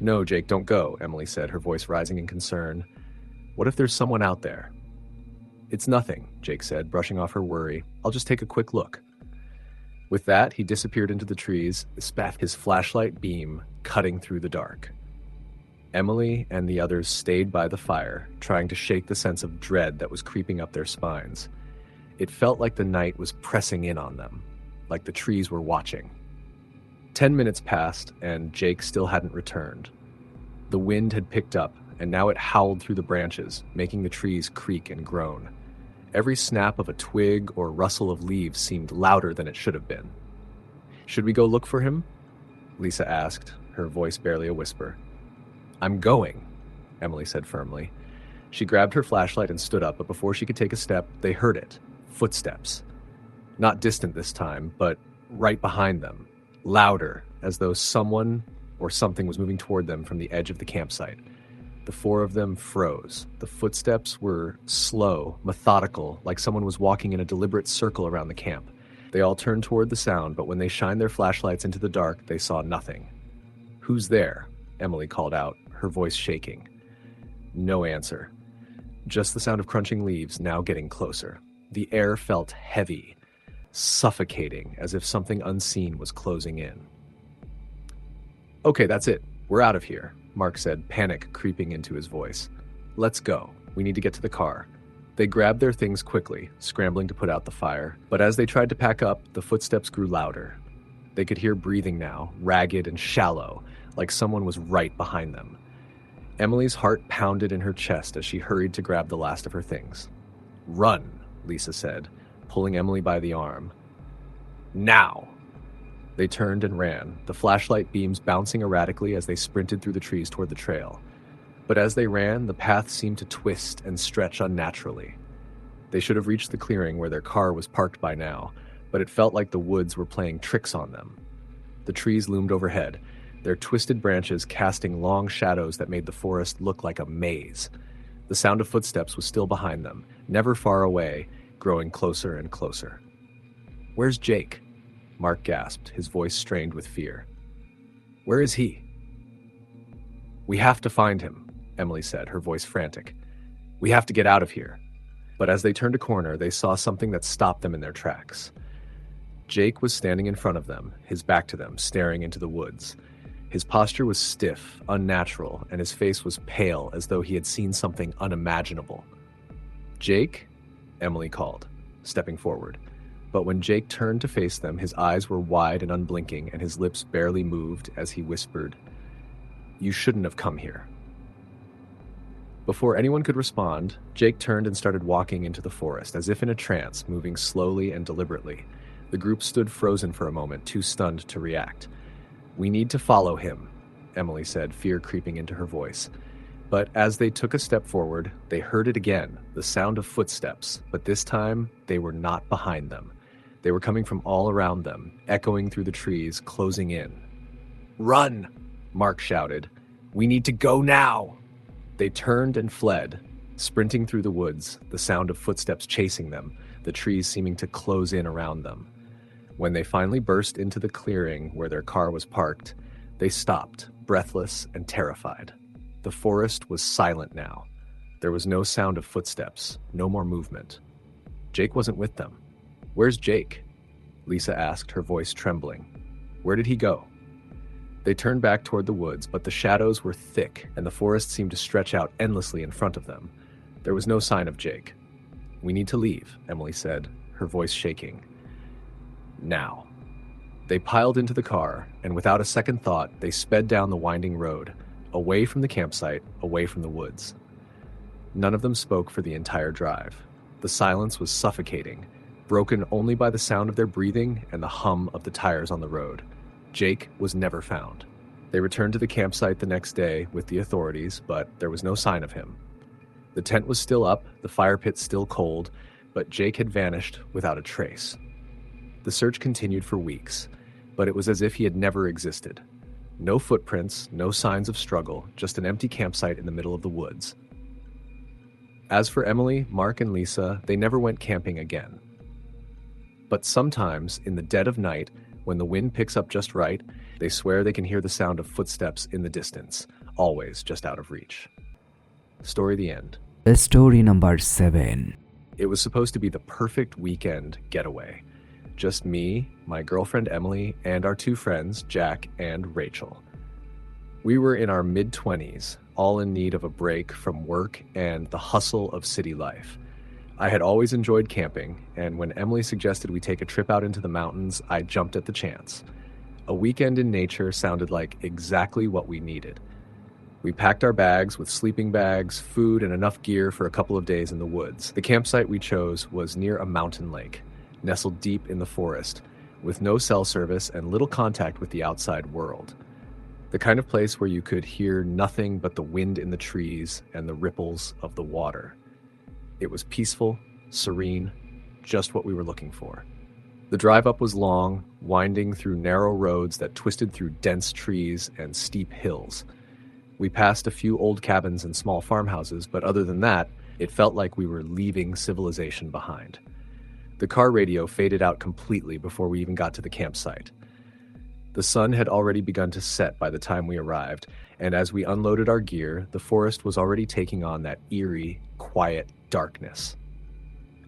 No, Jake, don't go, Emily said, her voice rising in concern. What if there's someone out there? It's nothing, Jake said, brushing off her worry. I'll just take a quick look. With that, he disappeared into the trees, his flashlight beam cutting through the dark. Emily and the others stayed by the fire, trying to shake the sense of dread that was creeping up their spines. It felt like the night was pressing in on them, like the trees were watching. 10 minutes passed, and Jake still hadn't returned. The wind had picked up, and now it howled through the branches, making the trees creak and groan. Every snap of a twig or rustle of leaves seemed louder than it should have been. Should we go look for him? Lisa asked, her voice barely a whisper. I'm going, Emily said firmly. She grabbed her flashlight and stood up, but before she could take a step, they heard it. Footsteps. Not distant this time, but right behind them. Louder, as though someone or something was moving toward them from the edge of the campsite. The four of them froze. The footsteps were slow, methodical, like someone was walking in a deliberate circle around the camp. They all turned toward the sound, but when they shined their flashlights into the dark, they saw nothing. Who's there? Emily called out, her voice shaking. No answer. Just the sound of crunching leaves, now getting closer. The air felt heavy, suffocating, as if something unseen was closing in. Okay, that's it. We're out of here, Mark said, panic creeping into his voice. Let's go. We need to get to the car. They grabbed their things quickly, scrambling to put out the fire, but as they tried to pack up, the footsteps grew louder. They could hear breathing now, ragged and shallow, like someone was right behind them. Emily's heart pounded in her chest as she hurried to grab the last of her things. Run, Lisa said, pulling Emily by the arm. Now! They turned and ran, the flashlight beams bouncing erratically as they sprinted through the trees toward the trail. But as they ran, the path seemed to twist and stretch unnaturally. They should have reached the clearing where their car was parked by now, but it felt like the woods were playing tricks on them. The trees loomed overhead, their twisted branches casting long shadows that made the forest look like a maze. The sound of footsteps was still behind them, never far away, growing closer and closer. Where's Jake? Mark gasped, his voice strained with fear. Where is he? We have to find him, Emily said, her voice frantic. We have to get out of here. But as they turned a corner, they saw something that stopped them in their tracks. Jake was standing in front of them, his back to them, staring into the woods. His posture was stiff, unnatural, and his face was pale as though he had seen something unimaginable. Jake? Emily called, stepping forward. But when Jake turned to face them, his eyes were wide and unblinking, and his lips barely moved as he whispered, You shouldn't have come here. Before anyone could respond, Jake turned and started walking into the forest, as if in a trance, moving slowly and deliberately. The group stood frozen for a moment, too stunned to react. We need to follow him, Emily said, fear creeping into her voice. But as they took a step forward, they heard it again, the sound of footsteps, but this time they were not behind them. They were coming from all around them, echoing through the trees, closing in. Run, Mark shouted. We need to go now. They turned and fled, sprinting through the woods, the sound of footsteps chasing them, the trees seeming to close in around them. When they finally burst into the clearing where their car was parked, they stopped, breathless and terrified. The forest was silent now. There was no sound of footsteps, no more movement. Jake wasn't with them. "Where's Jake?" Lisa asked, her voice trembling. "Where did he go?" They turned back toward the woods, but the shadows were thick and the forest seemed to stretch out endlessly in front of them. There was no sign of Jake. "We need to leave," Emily said, her voice shaking. "Now." They piled into the car, and without a second thought, they sped down the winding road, away from the campsite, away from the woods. None of them spoke for the entire drive. The silence was suffocating, broken only by the sound of their breathing and the hum of the tires on the road. Jake was never found. They returned to the campsite the next day with the authorities, but there was no sign of him. The tent was still up, the fire pit still cold, but Jake had vanished without a trace. The search continued for weeks, but it was as if he had never existed. No footprints, no signs of struggle, just an empty campsite in the middle of the woods. As for Emily, Mark, and Lisa, they never went camping again. But sometimes, in the dead of night, when the wind picks up just right, they swear they can hear the sound of footsteps in the distance, always just out of reach. Story the end. Story number 7. It was supposed to be the perfect weekend getaway. Just me, my girlfriend Emily, and our 2 friends, Jack and Rachel. We were in our mid-20s, all in need of a break from work and the hustle of city life. I had always enjoyed camping, and when Emily suggested we take a trip out into the mountains, I jumped at the chance. A weekend in nature sounded like exactly what we needed. We packed our bags with sleeping bags, food, and enough gear for a couple of days in the woods. The campsite we chose was near a mountain lake, nestled deep in the forest, with no cell service and little contact with the outside world. The kind of place where you could hear nothing but the wind in the trees and the ripples of the water. It was peaceful, serene, just what we were looking for. The drive up was long, winding through narrow roads that twisted through dense trees and steep hills. We passed a few old cabins and small farmhouses, but other than that, it felt like we were leaving civilization behind. The car radio faded out completely before we even got to the campsite. The sun had already begun to set by the time we arrived, and as we unloaded our gear, the forest was already taking on that eerie, quiet darkness.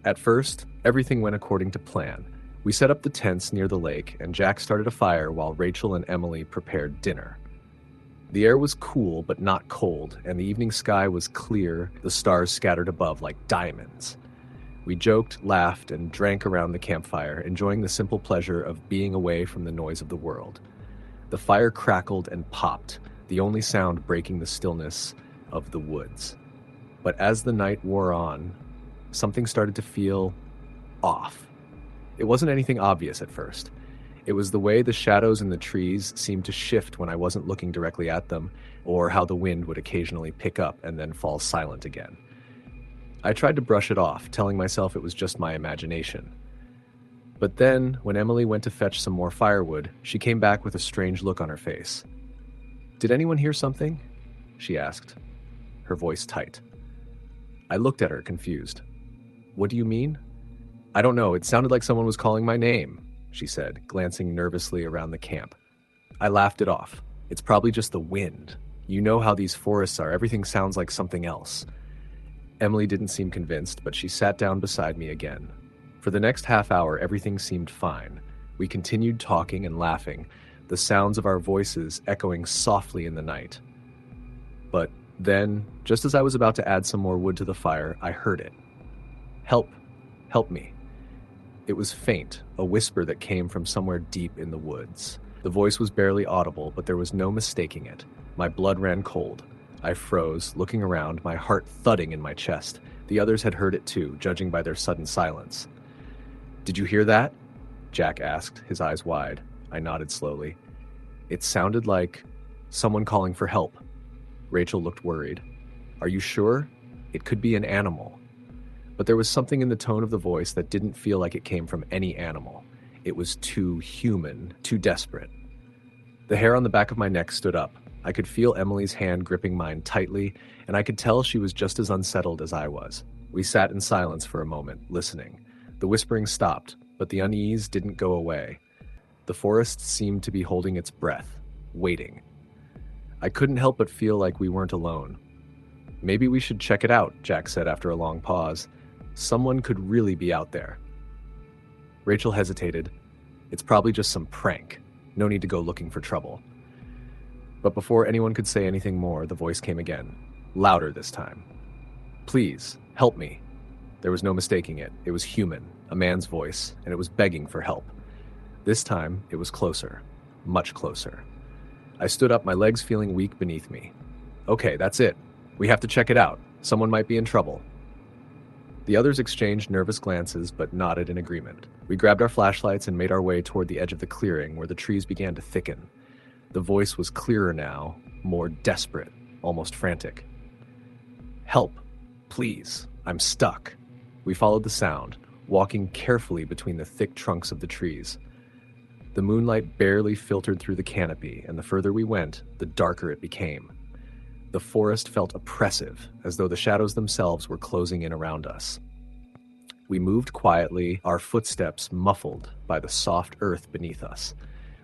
At first, everything went according to plan. We set up the tents near the lake, and Jack started a fire while Rachel and Emily prepared dinner. The air was cool but not cold, and the evening sky was clear, the stars scattered above like diamonds. We joked, laughed, and drank around the campfire, enjoying the simple pleasure of being away from the noise of the world. The fire crackled and popped, the only sound breaking the stillness of the woods. But as the night wore on, something started to feel off. It wasn't anything obvious at first. It was the way the shadows in the trees seemed to shift when I wasn't looking directly at them, or how the wind would occasionally pick up and then fall silent again. I tried to brush it off, telling myself it was just my imagination. But then, when Emily went to fetch some more firewood, she came back with a strange look on her face. "Did anyone hear something?" she asked, her voice tight. I looked at her, confused. "What do you mean?" "I don't know, it sounded like someone was calling my name," she said, glancing nervously around the camp. I laughed it off. "It's probably just the wind. You know how these forests are, everything sounds like something else." Emily didn't seem convinced, but she sat down beside me again. For the next half hour, everything seemed fine. We continued talking and laughing, the sounds of our voices echoing softly in the night. But then, just as I was about to add some more wood to the fire, I heard it. "Help! Help me!" It was faint, a whisper that came from somewhere deep in the woods. The voice was barely audible, but there was no mistaking it. My blood ran cold. I froze, looking around, my heart thudding in my chest. The others had heard it too, judging by their sudden silence. "Did you hear that?" Jack asked, his eyes wide. I nodded slowly. "It sounded like someone calling for help." Rachel looked worried. "Are you sure? It could be an animal." But there was something in the tone of the voice that didn't feel like it came from any animal. It was too human, too desperate. The hair on the back of my neck stood up. I could feel Emily's hand gripping mine tightly, and I could tell she was just as unsettled as I was. We sat in silence for a moment, listening. The whispering stopped, but the unease didn't go away. The forest seemed to be holding its breath, waiting. I couldn't help but feel like we weren't alone. Maybe we should check it out, Jack said after a long pause. Someone could really be out there. Rachel hesitated. It's probably just some prank. No need to go looking for trouble. But before anyone could say anything more, the voice came again, louder this time. Please, help me. There was no mistaking it. It was human, a man's voice, and it was begging for help. This time, it was closer, much closer. I stood up, my legs feeling weak beneath me. Okay, that's it. We have to check it out. Someone might be in trouble. The others exchanged nervous glances, but nodded in agreement. We grabbed our flashlights and made our way toward the edge of the clearing where the trees began to thicken. The voice was clearer now, more desperate, almost frantic. Help, please, I'm stuck. We followed the sound, walking carefully between the thick trunks of the trees. The moonlight barely filtered through the canopy, and the further we went, the darker it became. The forest felt oppressive, as though the shadows themselves were closing in around us. We moved quietly, our footsteps muffled by the soft earth beneath us.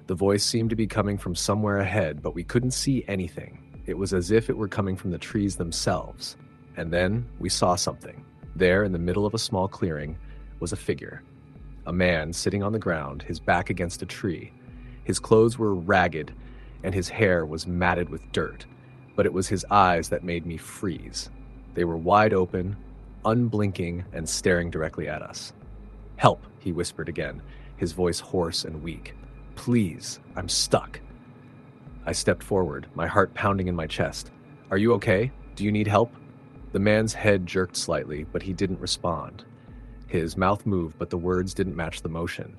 The voice seemed to be coming from somewhere ahead, but we couldn't see anything. It was as if it were coming from the trees themselves. And then we saw something. There, in the middle of a small clearing, was a figure. A man sitting on the ground, his back against a tree. His clothes were ragged, and his hair was matted with dirt. But it was his eyes that made me freeze. They were wide open, unblinking, and staring directly at us. Help, he whispered again, his voice hoarse and weak. Please, I'm stuck. I stepped forward, my heart pounding in my chest. Are you okay? Do you need help? The man's head jerked slightly, but he didn't respond. His mouth moved, but the words didn't match the motion.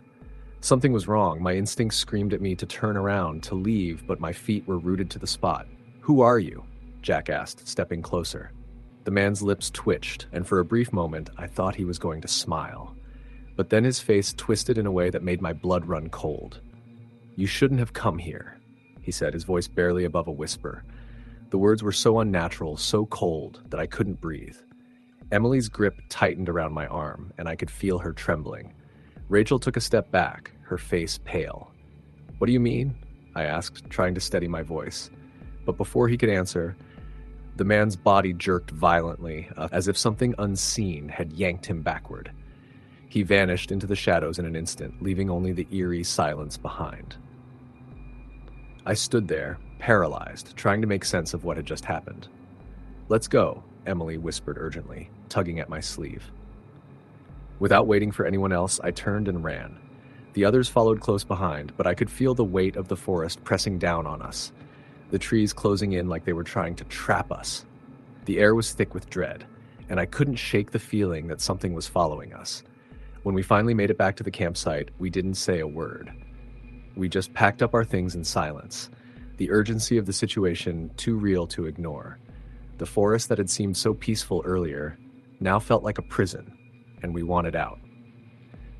Something was wrong. My instincts screamed at me to turn around, to leave, but my feet were rooted to the spot. Who are you? Jack asked, stepping closer. The man's lips twitched, and for a brief moment, I thought he was going to smile. But then his face twisted in a way that made my blood run cold. You shouldn't have come here, he said, his voice barely above a whisper. The words were so unnatural, so cold, that I couldn't breathe. Emily's grip tightened around my arm, and I could feel her trembling. Rachel took a step back, her face pale. What do you mean? I asked, trying to steady my voice. But before he could answer, the man's body jerked violently, as if something unseen had yanked him backward. He vanished into the shadows in an instant, leaving only the eerie silence behind. I stood there, paralyzed, trying to make sense of what had just happened. Let's go, Emily whispered urgently, tugging at my sleeve. Without waiting for anyone else, I turned and ran. The others followed close behind, but I could feel the weight of the forest pressing down on us, the trees closing in like they were trying to trap us. The air was thick with dread, and I couldn't shake the feeling that something was following us. When we finally made it back to the campsite, we didn't say a word. We just packed up our things in silence, the urgency of the situation too real to ignore. The forest that had seemed so peaceful earlier now felt like a prison, and we wanted out.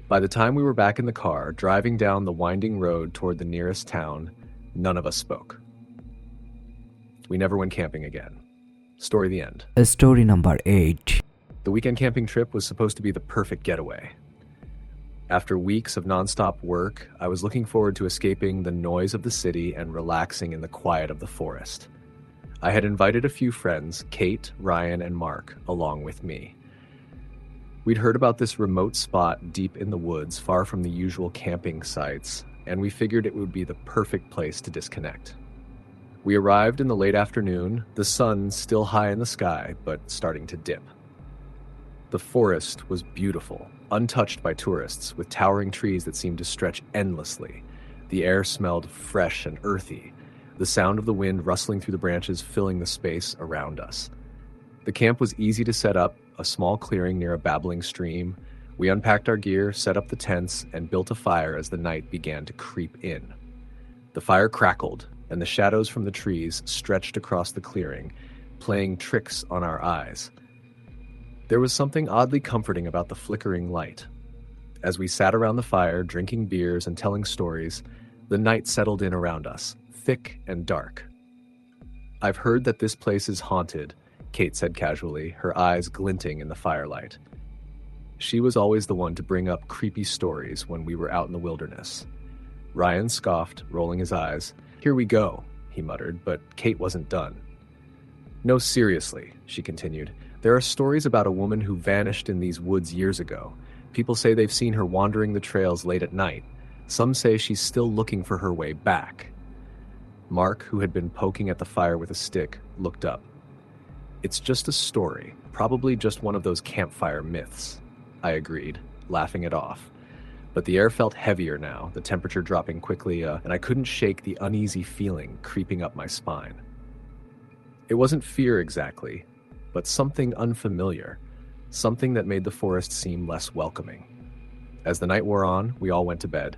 By the time we were back in the car, driving down the winding road toward the nearest town, none of us spoke. We never went camping again. Story the end. Story number 8. The weekend camping trip was supposed to be the perfect getaway. After weeks of nonstop work, I was looking forward to escaping the noise of the city and relaxing in the quiet of the forest. I had invited a few friends, Kate, Ryan, and Mark, along with me. We'd heard about this remote spot deep in the woods, far from the usual camping sites, and we figured it would be the perfect place to disconnect. We arrived in the late afternoon, the sun still high in the sky, but starting to dip. The forest was beautiful, untouched by tourists, with towering trees that seemed to stretch endlessly. The air smelled fresh and earthy, the sound of the wind rustling through the branches filling the space around us. The camp was easy to set up, a small clearing near a babbling stream. We unpacked our gear, set up the tents, and built a fire as the night began to creep in. The fire crackled, and the shadows from the trees stretched across the clearing, playing tricks on our eyes. There was something oddly comforting about the flickering light. As we sat around the fire, drinking beers and telling stories, the night settled in around us, thick and dark. I've heard that this place is haunted, Kate said casually, her eyes glinting in the firelight. She was always the one to bring up creepy stories when we were out in the wilderness. Ryan scoffed, rolling his eyes. Here we go, he muttered, but Kate wasn't done. No, seriously, she continued. There are stories about a woman who vanished in these woods years ago. People say they've seen her wandering the trails late at night. Some say she's still looking for her way back. Mark, who had been poking at the fire with a stick, looked up. It's just a story, probably just one of those campfire myths, I agreed, laughing it off. But the air felt heavier now, the temperature dropping quickly, and I couldn't shake the uneasy feeling creeping up my spine. It wasn't fear exactly, but something unfamiliar, something that made the forest seem less welcoming. As the night wore on, we all went to bed.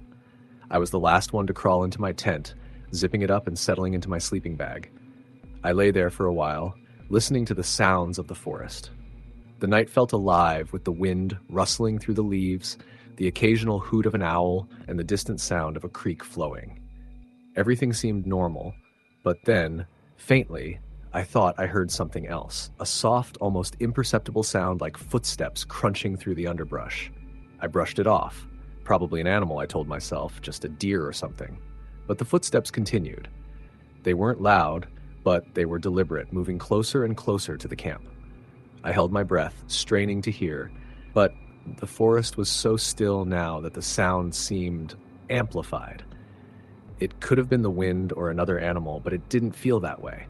I was the last one to crawl into my tent, zipping it up and settling into my sleeping bag. I lay there for a while, listening to the sounds of the forest. The night felt alive with the wind rustling through the leaves, the occasional hoot of an owl, and the distant sound of a creek flowing. Everything seemed normal, but then, faintly, I thought I heard something else, a soft, almost imperceptible sound like footsteps crunching through the underbrush. I brushed it off. Probably an animal, I told myself, just a deer or something. But the footsteps continued. They weren't loud, but they were deliberate, moving closer and closer to the camp. I held my breath, straining to hear, but the forest was so still now that the sound seemed amplified. It could have been the wind or another animal, but it didn't feel that way.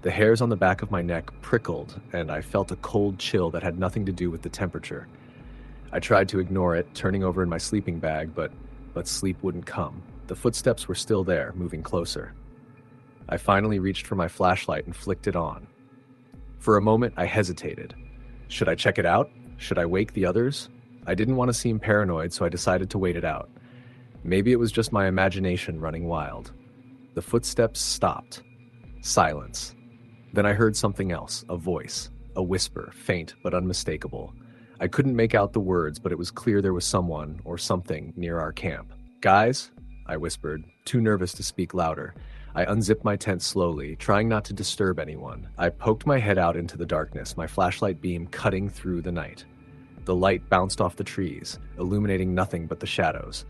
The hairs on the back of my neck prickled, and I felt a cold chill that had nothing to do with the temperature. I tried to ignore it, turning over in my sleeping bag, but sleep wouldn't come. The footsteps were still there, moving closer. I finally reached for my flashlight and flicked it on. For a moment, I hesitated. Should I check it out? Should I wake the others? I didn't want to seem paranoid, so I decided to wait it out. Maybe it was just my imagination running wild. The footsteps stopped. Silence. Then I heard something else, a voice, a whisper, faint but unmistakable. I couldn't make out the words, but it was clear there was someone or something near our camp. "Guys," I whispered, too nervous to speak louder. I unzipped my tent slowly, trying not to disturb anyone. I poked my head out into the darkness, my flashlight beam cutting through the night. The light bounced off the trees, illuminating nothing but the shadows.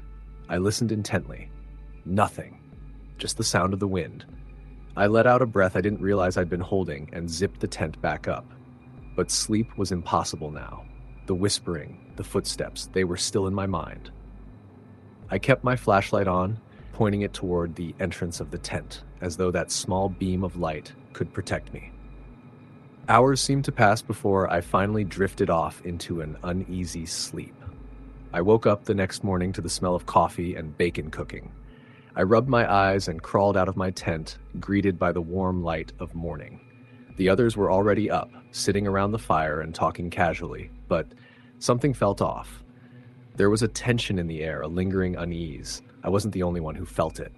I listened intently. Nothing. Just the sound of the wind. I let out a breath I didn't realize I'd been holding and zipped the tent back up. But sleep was impossible now. The whispering, the footsteps, they were still in my mind. I kept my flashlight on, pointing it toward the entrance of the tent, as though that small beam of light could protect me. Hours seemed to pass before I finally drifted off into an uneasy sleep. I woke up the next morning to the smell of coffee and bacon cooking. I rubbed my eyes and crawled out of my tent, greeted by the warm light of morning. The others were already up, sitting around the fire and talking casually, but something felt off. There was a tension in the air, a lingering unease. I wasn't the only one who felt it.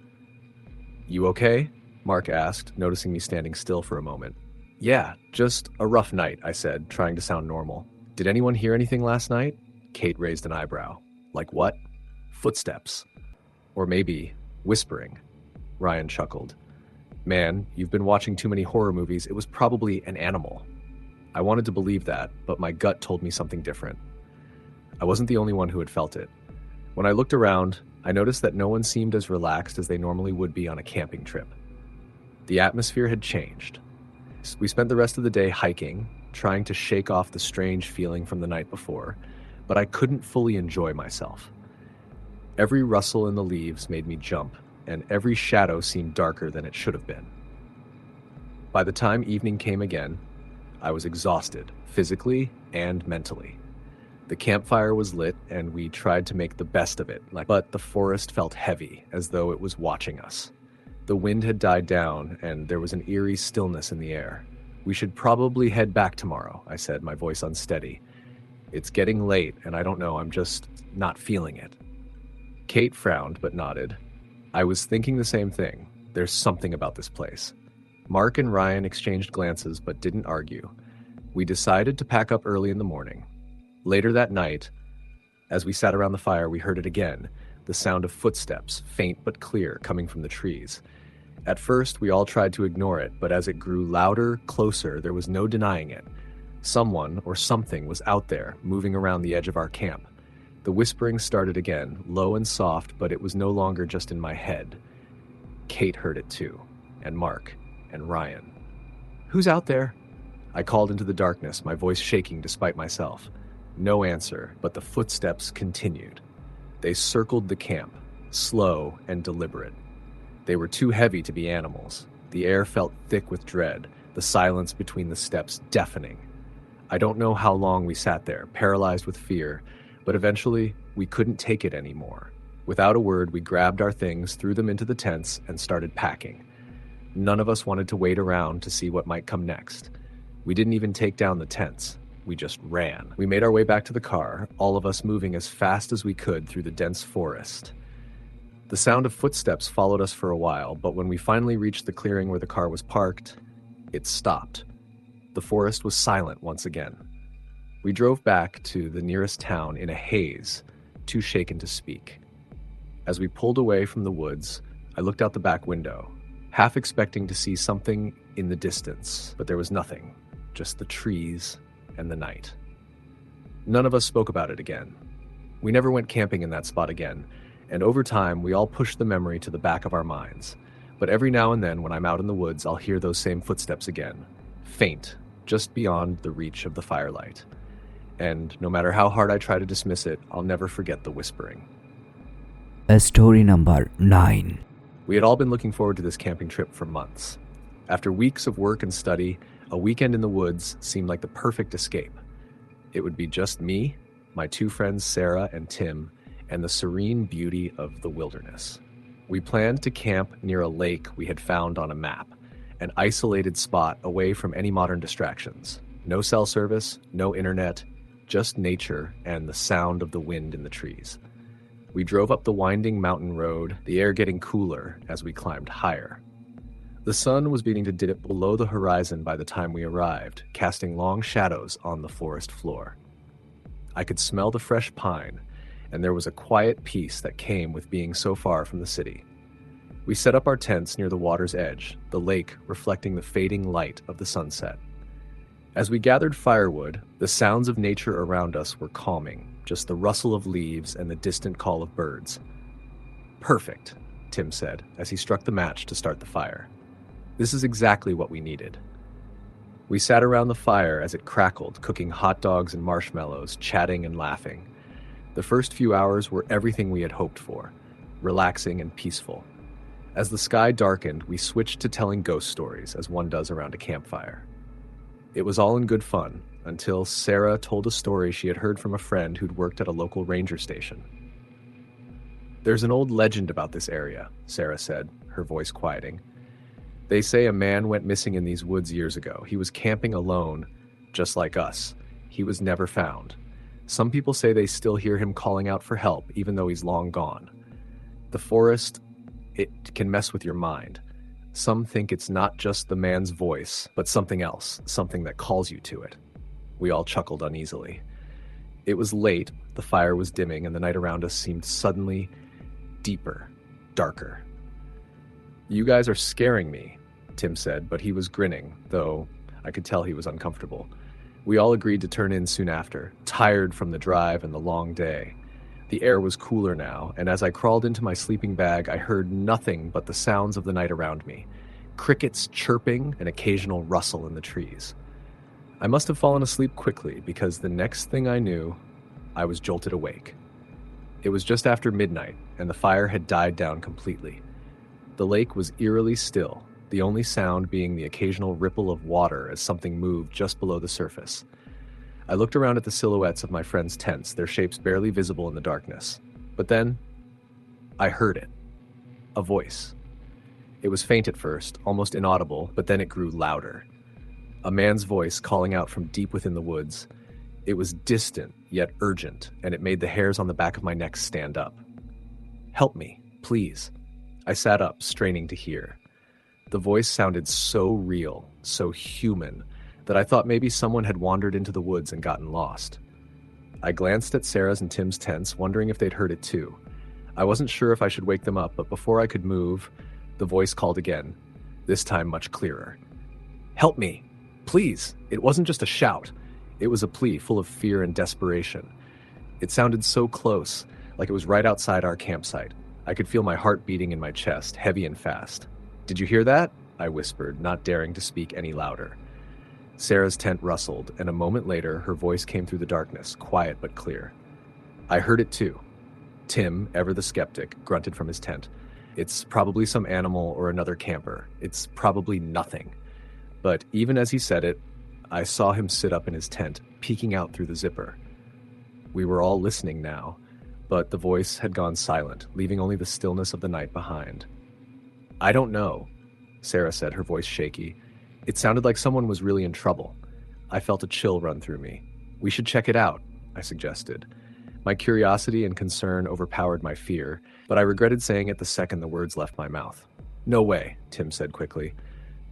"You okay?" Mark asked, noticing me standing still for a moment. "Yeah, just a rough night," I said, trying to sound normal. "Did anyone hear anything last night?" Kate raised an eyebrow. "Like what?" "Footsteps. Or maybe whispering." Ryan chuckled. "Man, you've been watching too many horror movies. It was probably an animal." I wanted to believe that, but my gut told me something different. I wasn't the only one who had felt it. When I looked around, I noticed that no one seemed as relaxed as they normally would be on a camping trip. The atmosphere had changed. We spent the rest of the day hiking, trying to shake off the strange feeling from the night before, but I couldn't fully enjoy myself. Every rustle in the leaves made me jump, and every shadow seemed darker than it should have been. By the time evening came again, I was exhausted, physically and mentally. The campfire was lit, and we tried to make the best of it, but the forest felt heavy, as though it was watching us. The wind had died down, and there was an eerie stillness in the air. "We should probably head back tomorrow," I said, my voice unsteady. "It's getting late, and I don't know, I'm just not feeling it." Kate frowned, but nodded. I was thinking the same thing. There's something about this place. Mark and Ryan exchanged glances, but didn't argue. We decided to pack up early in the morning. Later that night, as we sat around the fire, we heard it again, the sound of footsteps, faint but clear, coming from the trees. At first, we all tried to ignore it, but as it grew louder, closer, there was no denying it. Someone or something was out there, moving around the edge of our camp. The whispering started again, low and soft, but it was no longer just in my head. Kate heard it too, and Mark, and Ryan. "Who's out there?" I called into the darkness, my voice shaking despite myself. No answer, but the footsteps continued. They circled the camp, slow and deliberate. They were too heavy to be animals. The air felt thick with dread, the silence between the steps deafening. I don't know how long we sat there, paralyzed with fear, but eventually we couldn't take it anymore. Without a word, we grabbed our things, threw them into the tents, and started packing. None of us wanted to wait around to see what might come next. We didn't even take down the tents. We just ran. We made our way back to the car, all of us moving as fast as we could through the dense forest. The sound of footsteps followed us for a while, but when we finally reached the clearing where the car was parked, it stopped. The forest was silent once again. We drove back to the nearest town in a haze, too shaken to speak. As we pulled away from the woods, I looked out the back window, half expecting to see something in the distance, but there was nothing, just the trees and the night. None of us spoke about it again. We never went camping in that spot again, and over time we all pushed the memory to the back of our minds. But every now and then when I'm out in the woods, I'll hear those same footsteps again, faint, just beyond the reach of the firelight. And no matter how hard I try to dismiss it, I'll never forget the whispering. Story number 9. We had all been looking forward to this camping trip for months. After weeks of work and study, a weekend in the woods seemed like the perfect escape. It would be just me, my 2 friends Sarah and Tim, and the serene beauty of the wilderness. We planned to camp near a lake we had found on a map, an isolated spot away from any modern distractions. No cell service, no internet, just nature and the sound of the wind in the trees. We drove up the winding mountain road, the air getting cooler as we climbed higher. The sun was beginning to dip below the horizon by the time we arrived, casting long shadows on the forest floor. I could smell the fresh pine, and there was a quiet peace that came with being so far from the city. We set up our tents near the water's edge, the lake reflecting the fading light of the sunset. As we gathered firewood, the sounds of nature around us were calming, just the rustle of leaves and the distant call of birds. "Perfect," Tim said as he struck the match to start the fire. "This is exactly what we needed." We sat around the fire as it crackled, cooking hot dogs and marshmallows, chatting and laughing. The first few hours were everything we had hoped for, relaxing and peaceful. As the sky darkened, we switched to telling ghost stories, as one does around a campfire. It was all in good fun, until Sarah told a story she had heard from a friend who'd worked at a local ranger station. "There's an old legend about this area," Sarah said, her voice quieting. "They say a man went missing in these woods years ago. He was camping alone, just like us. He was never found. Some people say they still hear him calling out for help, even though he's long gone. The forest, it can mess with your mind. Some think it's not just the man's voice, but something else, something that calls you to it." We all chuckled uneasily. It was late, the fire was dimming, and the night around us seemed suddenly deeper, darker. "You guys are scaring me," Tim said, but he was grinning, though I could tell he was uncomfortable. We all agreed to turn in soon after, tired from the drive and the long day. The air was cooler now, and as I crawled into my sleeping bag, I heard nothing but the sounds of the night around me. Crickets chirping, an occasional rustle in the trees. I must have fallen asleep quickly, because the next thing I knew, I was jolted awake. It was just after midnight, and the fire had died down completely. The lake was eerily still, the only sound being the occasional ripple of water as something moved just below the surface. I looked around at the silhouettes of my friends' tents, their shapes barely visible in the darkness. But then, I heard it. A voice. It was faint at first, almost inaudible, but then it grew louder. A man's voice calling out from deep within the woods. It was distant, yet urgent, and it made the hairs on the back of my neck stand up. "Help me, please." I sat up, straining to hear. The voice sounded so real, so human, that I thought maybe someone had wandered into the woods and gotten lost. I glanced at Sarah's and Tim's tents, wondering if they'd heard it too. I wasn't sure if I should wake them up, but before I could move, the voice called again, this time much clearer. "Help me, please." It wasn't just a shout. It was a plea full of fear and desperation. It sounded so close, like it was right outside our campsite. I could feel my heart beating in my chest, heavy and fast. "Did you hear that?" I whispered, not daring to speak any louder. Sarah's tent rustled, and a moment later, her voice came through the darkness, quiet but clear. I heard it too. Tim, ever the skeptic, grunted from his tent. It's probably some animal or another camper. It's probably nothing. But even as he said it, I saw him sit up in his tent, peeking out through the zipper. We were all listening now, but the voice had gone silent, leaving only the stillness of the night behind. I don't know, Sarah said, her voice shaky. It sounded like someone was really in trouble. I felt a chill run through me. We should check it out, I suggested. My curiosity and concern overpowered my fear, but I regretted saying it the second the words left my mouth. No way, Tim said quickly.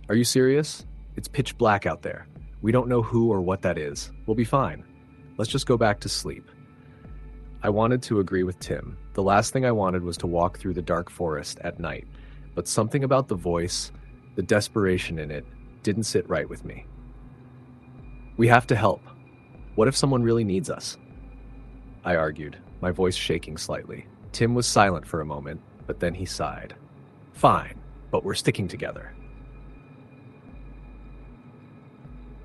Are you serious? It's pitch black out there. We don't know who or what that is. We'll be fine. Let's just go back to sleep. I wanted to agree with Tim. The last thing I wanted was to walk through the dark forest at night, but something about the voice, the desperation in it, didn't sit right with me. We have to help. What if someone really needs us? I argued, my voice shaking slightly. Tim was silent for a moment, but then he sighed. Fine, but we're sticking together.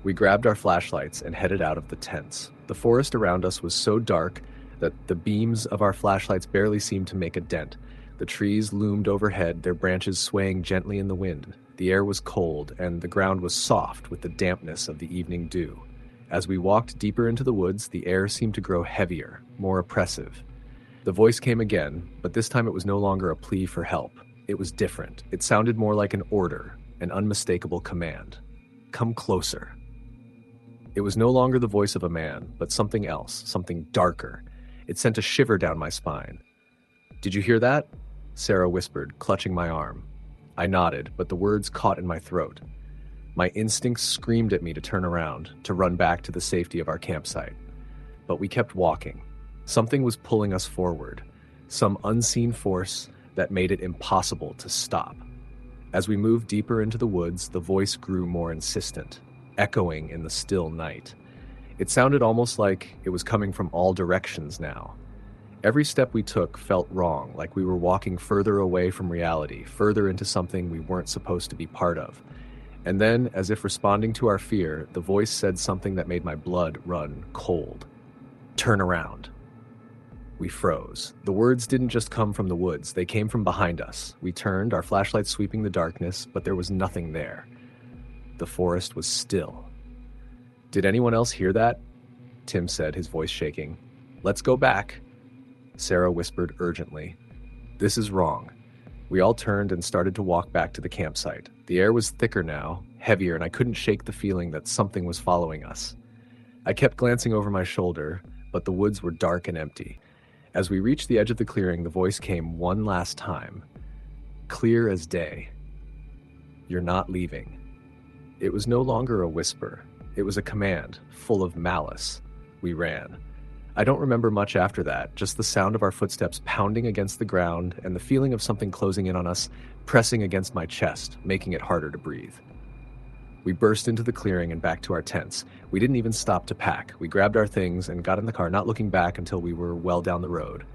We grabbed our flashlights and headed out of the tents. The forest around us was so dark that the beams of our flashlights barely seemed to make a dent. The trees loomed overhead, their branches swaying gently in the wind. The air was cold, and the ground was soft with the dampness of the evening dew. As we walked deeper into the woods, the air seemed to grow heavier, more oppressive. The voice came again, but this time it was no longer a plea for help. It was different. It sounded more like an order, an unmistakable command. Come closer. It was no longer the voice of a man, but something else, something darker. It sent a shiver down my spine. Did you hear that? Sarah whispered, clutching my arm. I nodded, but the words caught in my throat. My instincts screamed at me to turn around, to run back to the safety of our campsite. But we kept walking. Something was pulling us forward, some unseen force that made it impossible to stop. As we moved deeper into the woods, the voice grew more insistent, echoing in the still night. It sounded almost like it was coming from all directions now. Every step we took felt wrong, like we were walking further away from reality, further into something we weren't supposed to be part of. And then, as if responding to our fear, the voice said something that made my blood run cold. Turn around. We froze. The words didn't just come from the woods, they came from behind us. We turned, our flashlights sweeping the darkness, but there was nothing there. The forest was still. Did anyone else hear that? Tim said, his voice shaking. Let's go back. Sarah whispered urgently. This is wrong. We all turned and started to walk back to the campsite. The air was thicker now, heavier, and I couldn't shake the feeling that something was following us. I kept glancing over my shoulder, but the woods were dark and empty. As we reached the edge of the clearing, the voice came one last time, clear as day. You're not leaving. It was no longer a whisper. It was a command, full of malice. We ran. I don't remember much after that, just the sound of our footsteps pounding against the ground and the feeling of something closing in on us, pressing against my chest, making it harder to breathe. We burst into the clearing and back to our tents. We didn't even stop to pack. We grabbed our things and got in the car, not looking back until we were well down the road.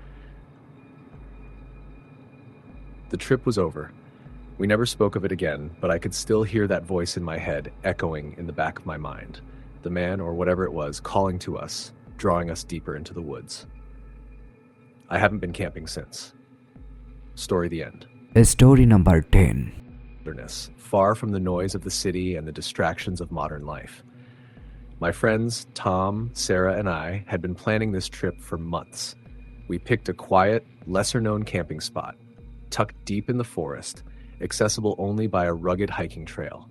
The trip was over. We never spoke of it again, but I could still hear that voice in my head, echoing in the back of my mind. The man, or whatever it was, calling to us, drawing us deeper into the woods. I haven't been camping since. Story the end. Story number 10. Far from the noise of the city and the distractions of modern life. My friends, Tom, Sarah, and I had been planning this trip for months. We picked a quiet, lesser-known camping spot, tucked deep in the forest, accessible only by a rugged hiking trail.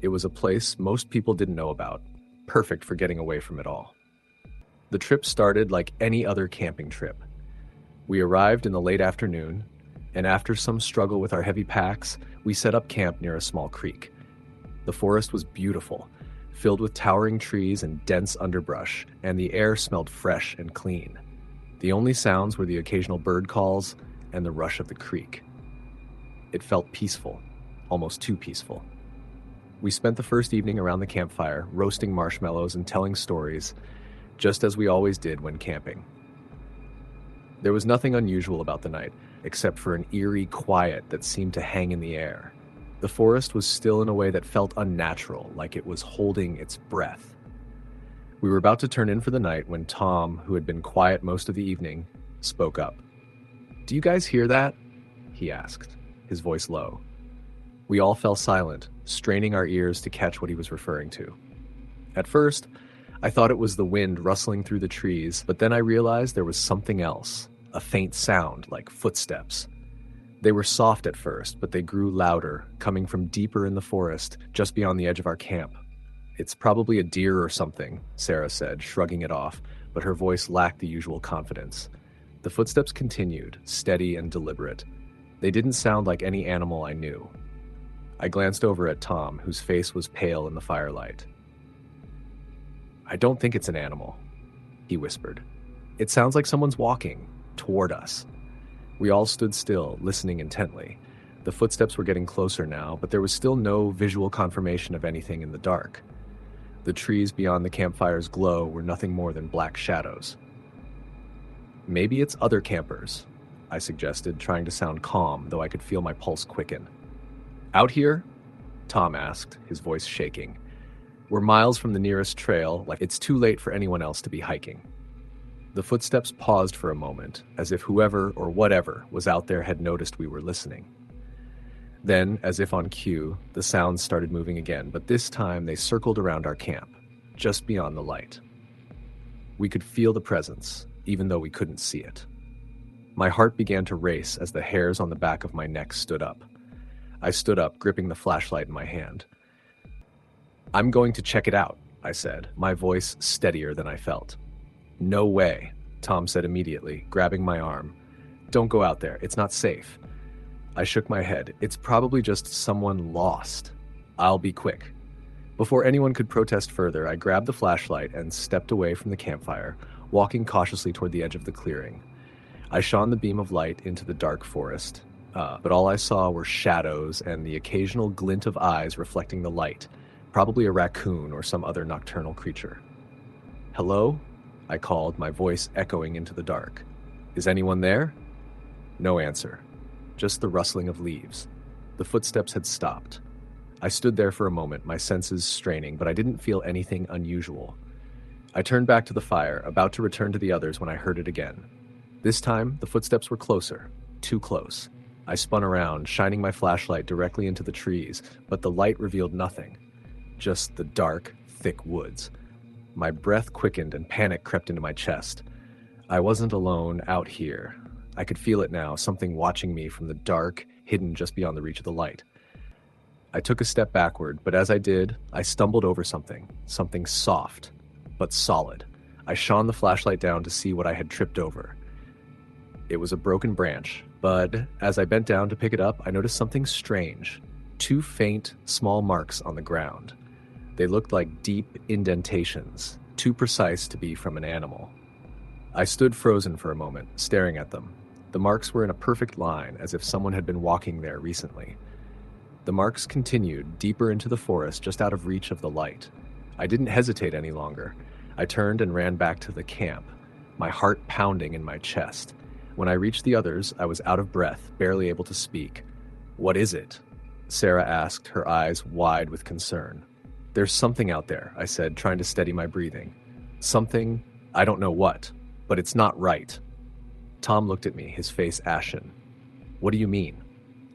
It was a place most people didn't know about, perfect for getting away from it all. The trip started like any other camping trip. We arrived in the late afternoon, and after some struggle with our heavy packs, we set up camp near a small creek. The forest was beautiful, filled with towering trees and dense underbrush, and the air smelled fresh and clean. The only sounds were the occasional bird calls and the rush of the creek. It felt peaceful, almost too peaceful. We spent the first evening around the campfire, roasting marshmallows and telling stories, just as we always did when camping. There was nothing unusual about the night, except for an eerie quiet that seemed to hang in the air. The forest was still in a way that felt unnatural, like it was holding its breath. We were about to turn in for the night when Tom, who had been quiet most of the evening, spoke up. "Do you guys hear that?" he asked, his voice low. We all fell silent, straining our ears to catch what he was referring to. At first, I thought it was the wind rustling through the trees, but then I realized there was something else, a faint sound like footsteps. They were soft at first, but they grew louder, coming from deeper in the forest, just beyond the edge of our camp. "It's probably a deer or something," Sarah said, shrugging it off, but her voice lacked the usual confidence. The footsteps continued, steady and deliberate. They didn't sound like any animal I knew. I glanced over at Tom, whose face was pale in the firelight. "I don't think it's an animal," he whispered. "It sounds like someone's walking toward us." We all stood still, listening intently. The footsteps were getting closer now, but there was still no visual confirmation of anything in the dark. The trees beyond the campfire's glow were nothing more than black shadows. "Maybe it's other campers," I suggested, trying to sound calm, though I could feel my pulse quicken. "Out here?" Tom asked, his voice shaking. "We're miles from the nearest trail, like it's too late for anyone else to be hiking." The footsteps paused for a moment, as if whoever or whatever was out there had noticed we were listening. Then, as if on cue, the sounds started moving again, but this time they circled around our camp, just beyond the light. We could feel the presence, even though we couldn't see it. My heart began to race as the hairs on the back of my neck stood up. I stood up, gripping the flashlight in my hand. "I'm going to check it out," I said, my voice steadier than I felt. "No way," Tom said immediately, grabbing my arm. "Don't go out there. It's not safe." I shook my head. "It's probably just someone lost. I'll be quick." Before anyone could protest further, I grabbed the flashlight and stepped away from the campfire, walking cautiously toward the edge of the clearing. I shone the beam of light into the dark forest, but all I saw were shadows and the occasional glint of eyes reflecting the light, probably a raccoon or some other nocturnal creature. "Hello?" I called, my voice echoing into the dark. "Is anyone there?" No answer. Just the rustling of leaves. The footsteps had stopped. I stood there for a moment, my senses straining, but I didn't feel anything unusual. I turned back to the fire, about to return to the others when I heard it again. This time, the footsteps were closer, too close. I spun around, shining my flashlight directly into the trees, but the light revealed nothing. Just the dark, thick woods. My breath quickened and panic crept into my chest. I wasn't alone out here. I could feel it now, something watching me from the dark, hidden just beyond the reach of the light. I took a step backward, but as I did, I stumbled over something soft, but solid. I shone the flashlight down to see what I had tripped over. It was a broken branch, but as I bent down to pick it up, I noticed something strange. 2 faint, small marks on the ground. They looked like deep indentations, too precise to be from an animal. I stood frozen for a moment, staring at them. The marks were in a perfect line, as if someone had been walking there recently. The marks continued deeper into the forest, just out of reach of the light. I didn't hesitate any longer. I turned and ran back to the camp, my heart pounding in my chest. When I reached the others, I was out of breath, barely able to speak. "What is it?" Sarah asked, her eyes wide with concern. "There's something out there," I said, trying to steady my breathing. "Something, I don't know what, but it's not right." Tom looked at me, his face ashen. "What do you mean?"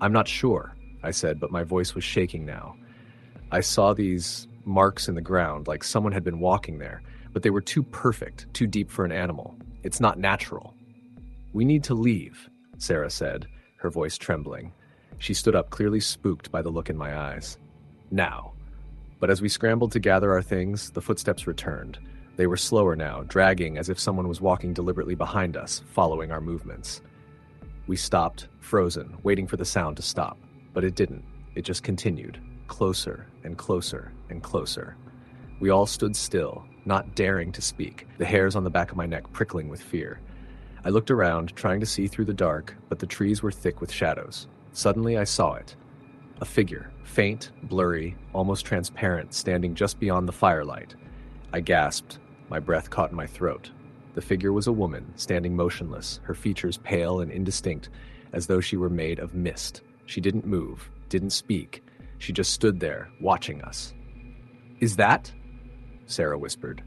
"I'm not sure," I said, but my voice was shaking now. I saw these marks in the ground, like someone had been walking there, but they were too perfect, too deep for an animal. It's not natural. "We need to leave," Sarah said, her voice trembling. She stood up, clearly spooked by the look in my eyes. "Now." But as we scrambled to gather our things, the footsteps returned. They were slower now, dragging as if someone was walking deliberately behind us, following our movements. We stopped, frozen, waiting for the sound to stop. But it didn't. It just continued, closer and closer and closer. We all stood still, not daring to speak, the hairs on the back of my neck prickling with fear. I looked around, trying to see through the dark, but the trees were thick with shadows. Suddenly I saw it. A figure, faint, blurry, almost transparent, standing just beyond the firelight. I gasped. My breath caught in my throat. The figure was a woman, standing motionless, her features pale and indistinct, as though she were made of mist. She didn't move, didn't speak, She just stood there, watching us. "Is that?" Sarah whispered,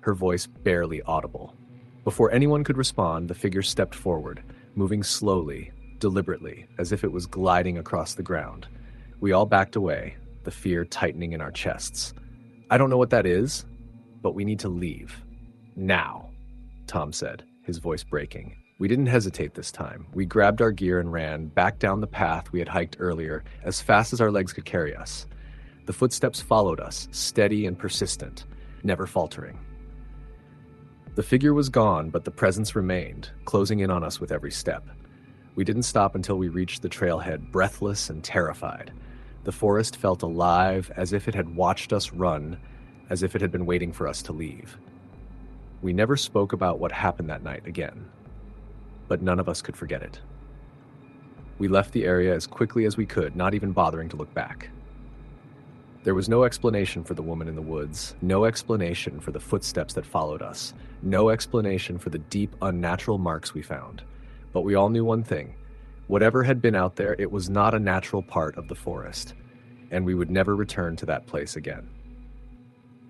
her voice barely audible. Before anyone could respond, the figure stepped forward, moving slowly, deliberately, as if it was gliding across the ground. We all backed away, the fear tightening in our chests. "I don't know what that is, but we need to leave. Now," Tom said, his voice breaking. We didn't hesitate this time. We grabbed our gear and ran back down the path we had hiked earlier, as fast as our legs could carry us. The footsteps followed us, steady and persistent, never faltering. The figure was gone, but the presence remained, closing in on us with every step. We didn't stop until we reached the trailhead, breathless and terrified. The forest felt alive, as if it had watched us run, as if it had been waiting for us to leave. We never spoke about what happened that night again, but none of us could forget it. We left the area as quickly as we could, not even bothering to look back. There was no explanation for the woman in the woods, no explanation for the footsteps that followed us, no explanation for the deep, unnatural marks we found. But we all knew one thing. Whatever had been out there, it was not a natural part of the forest, and we would never return to that place again.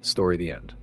Story the end.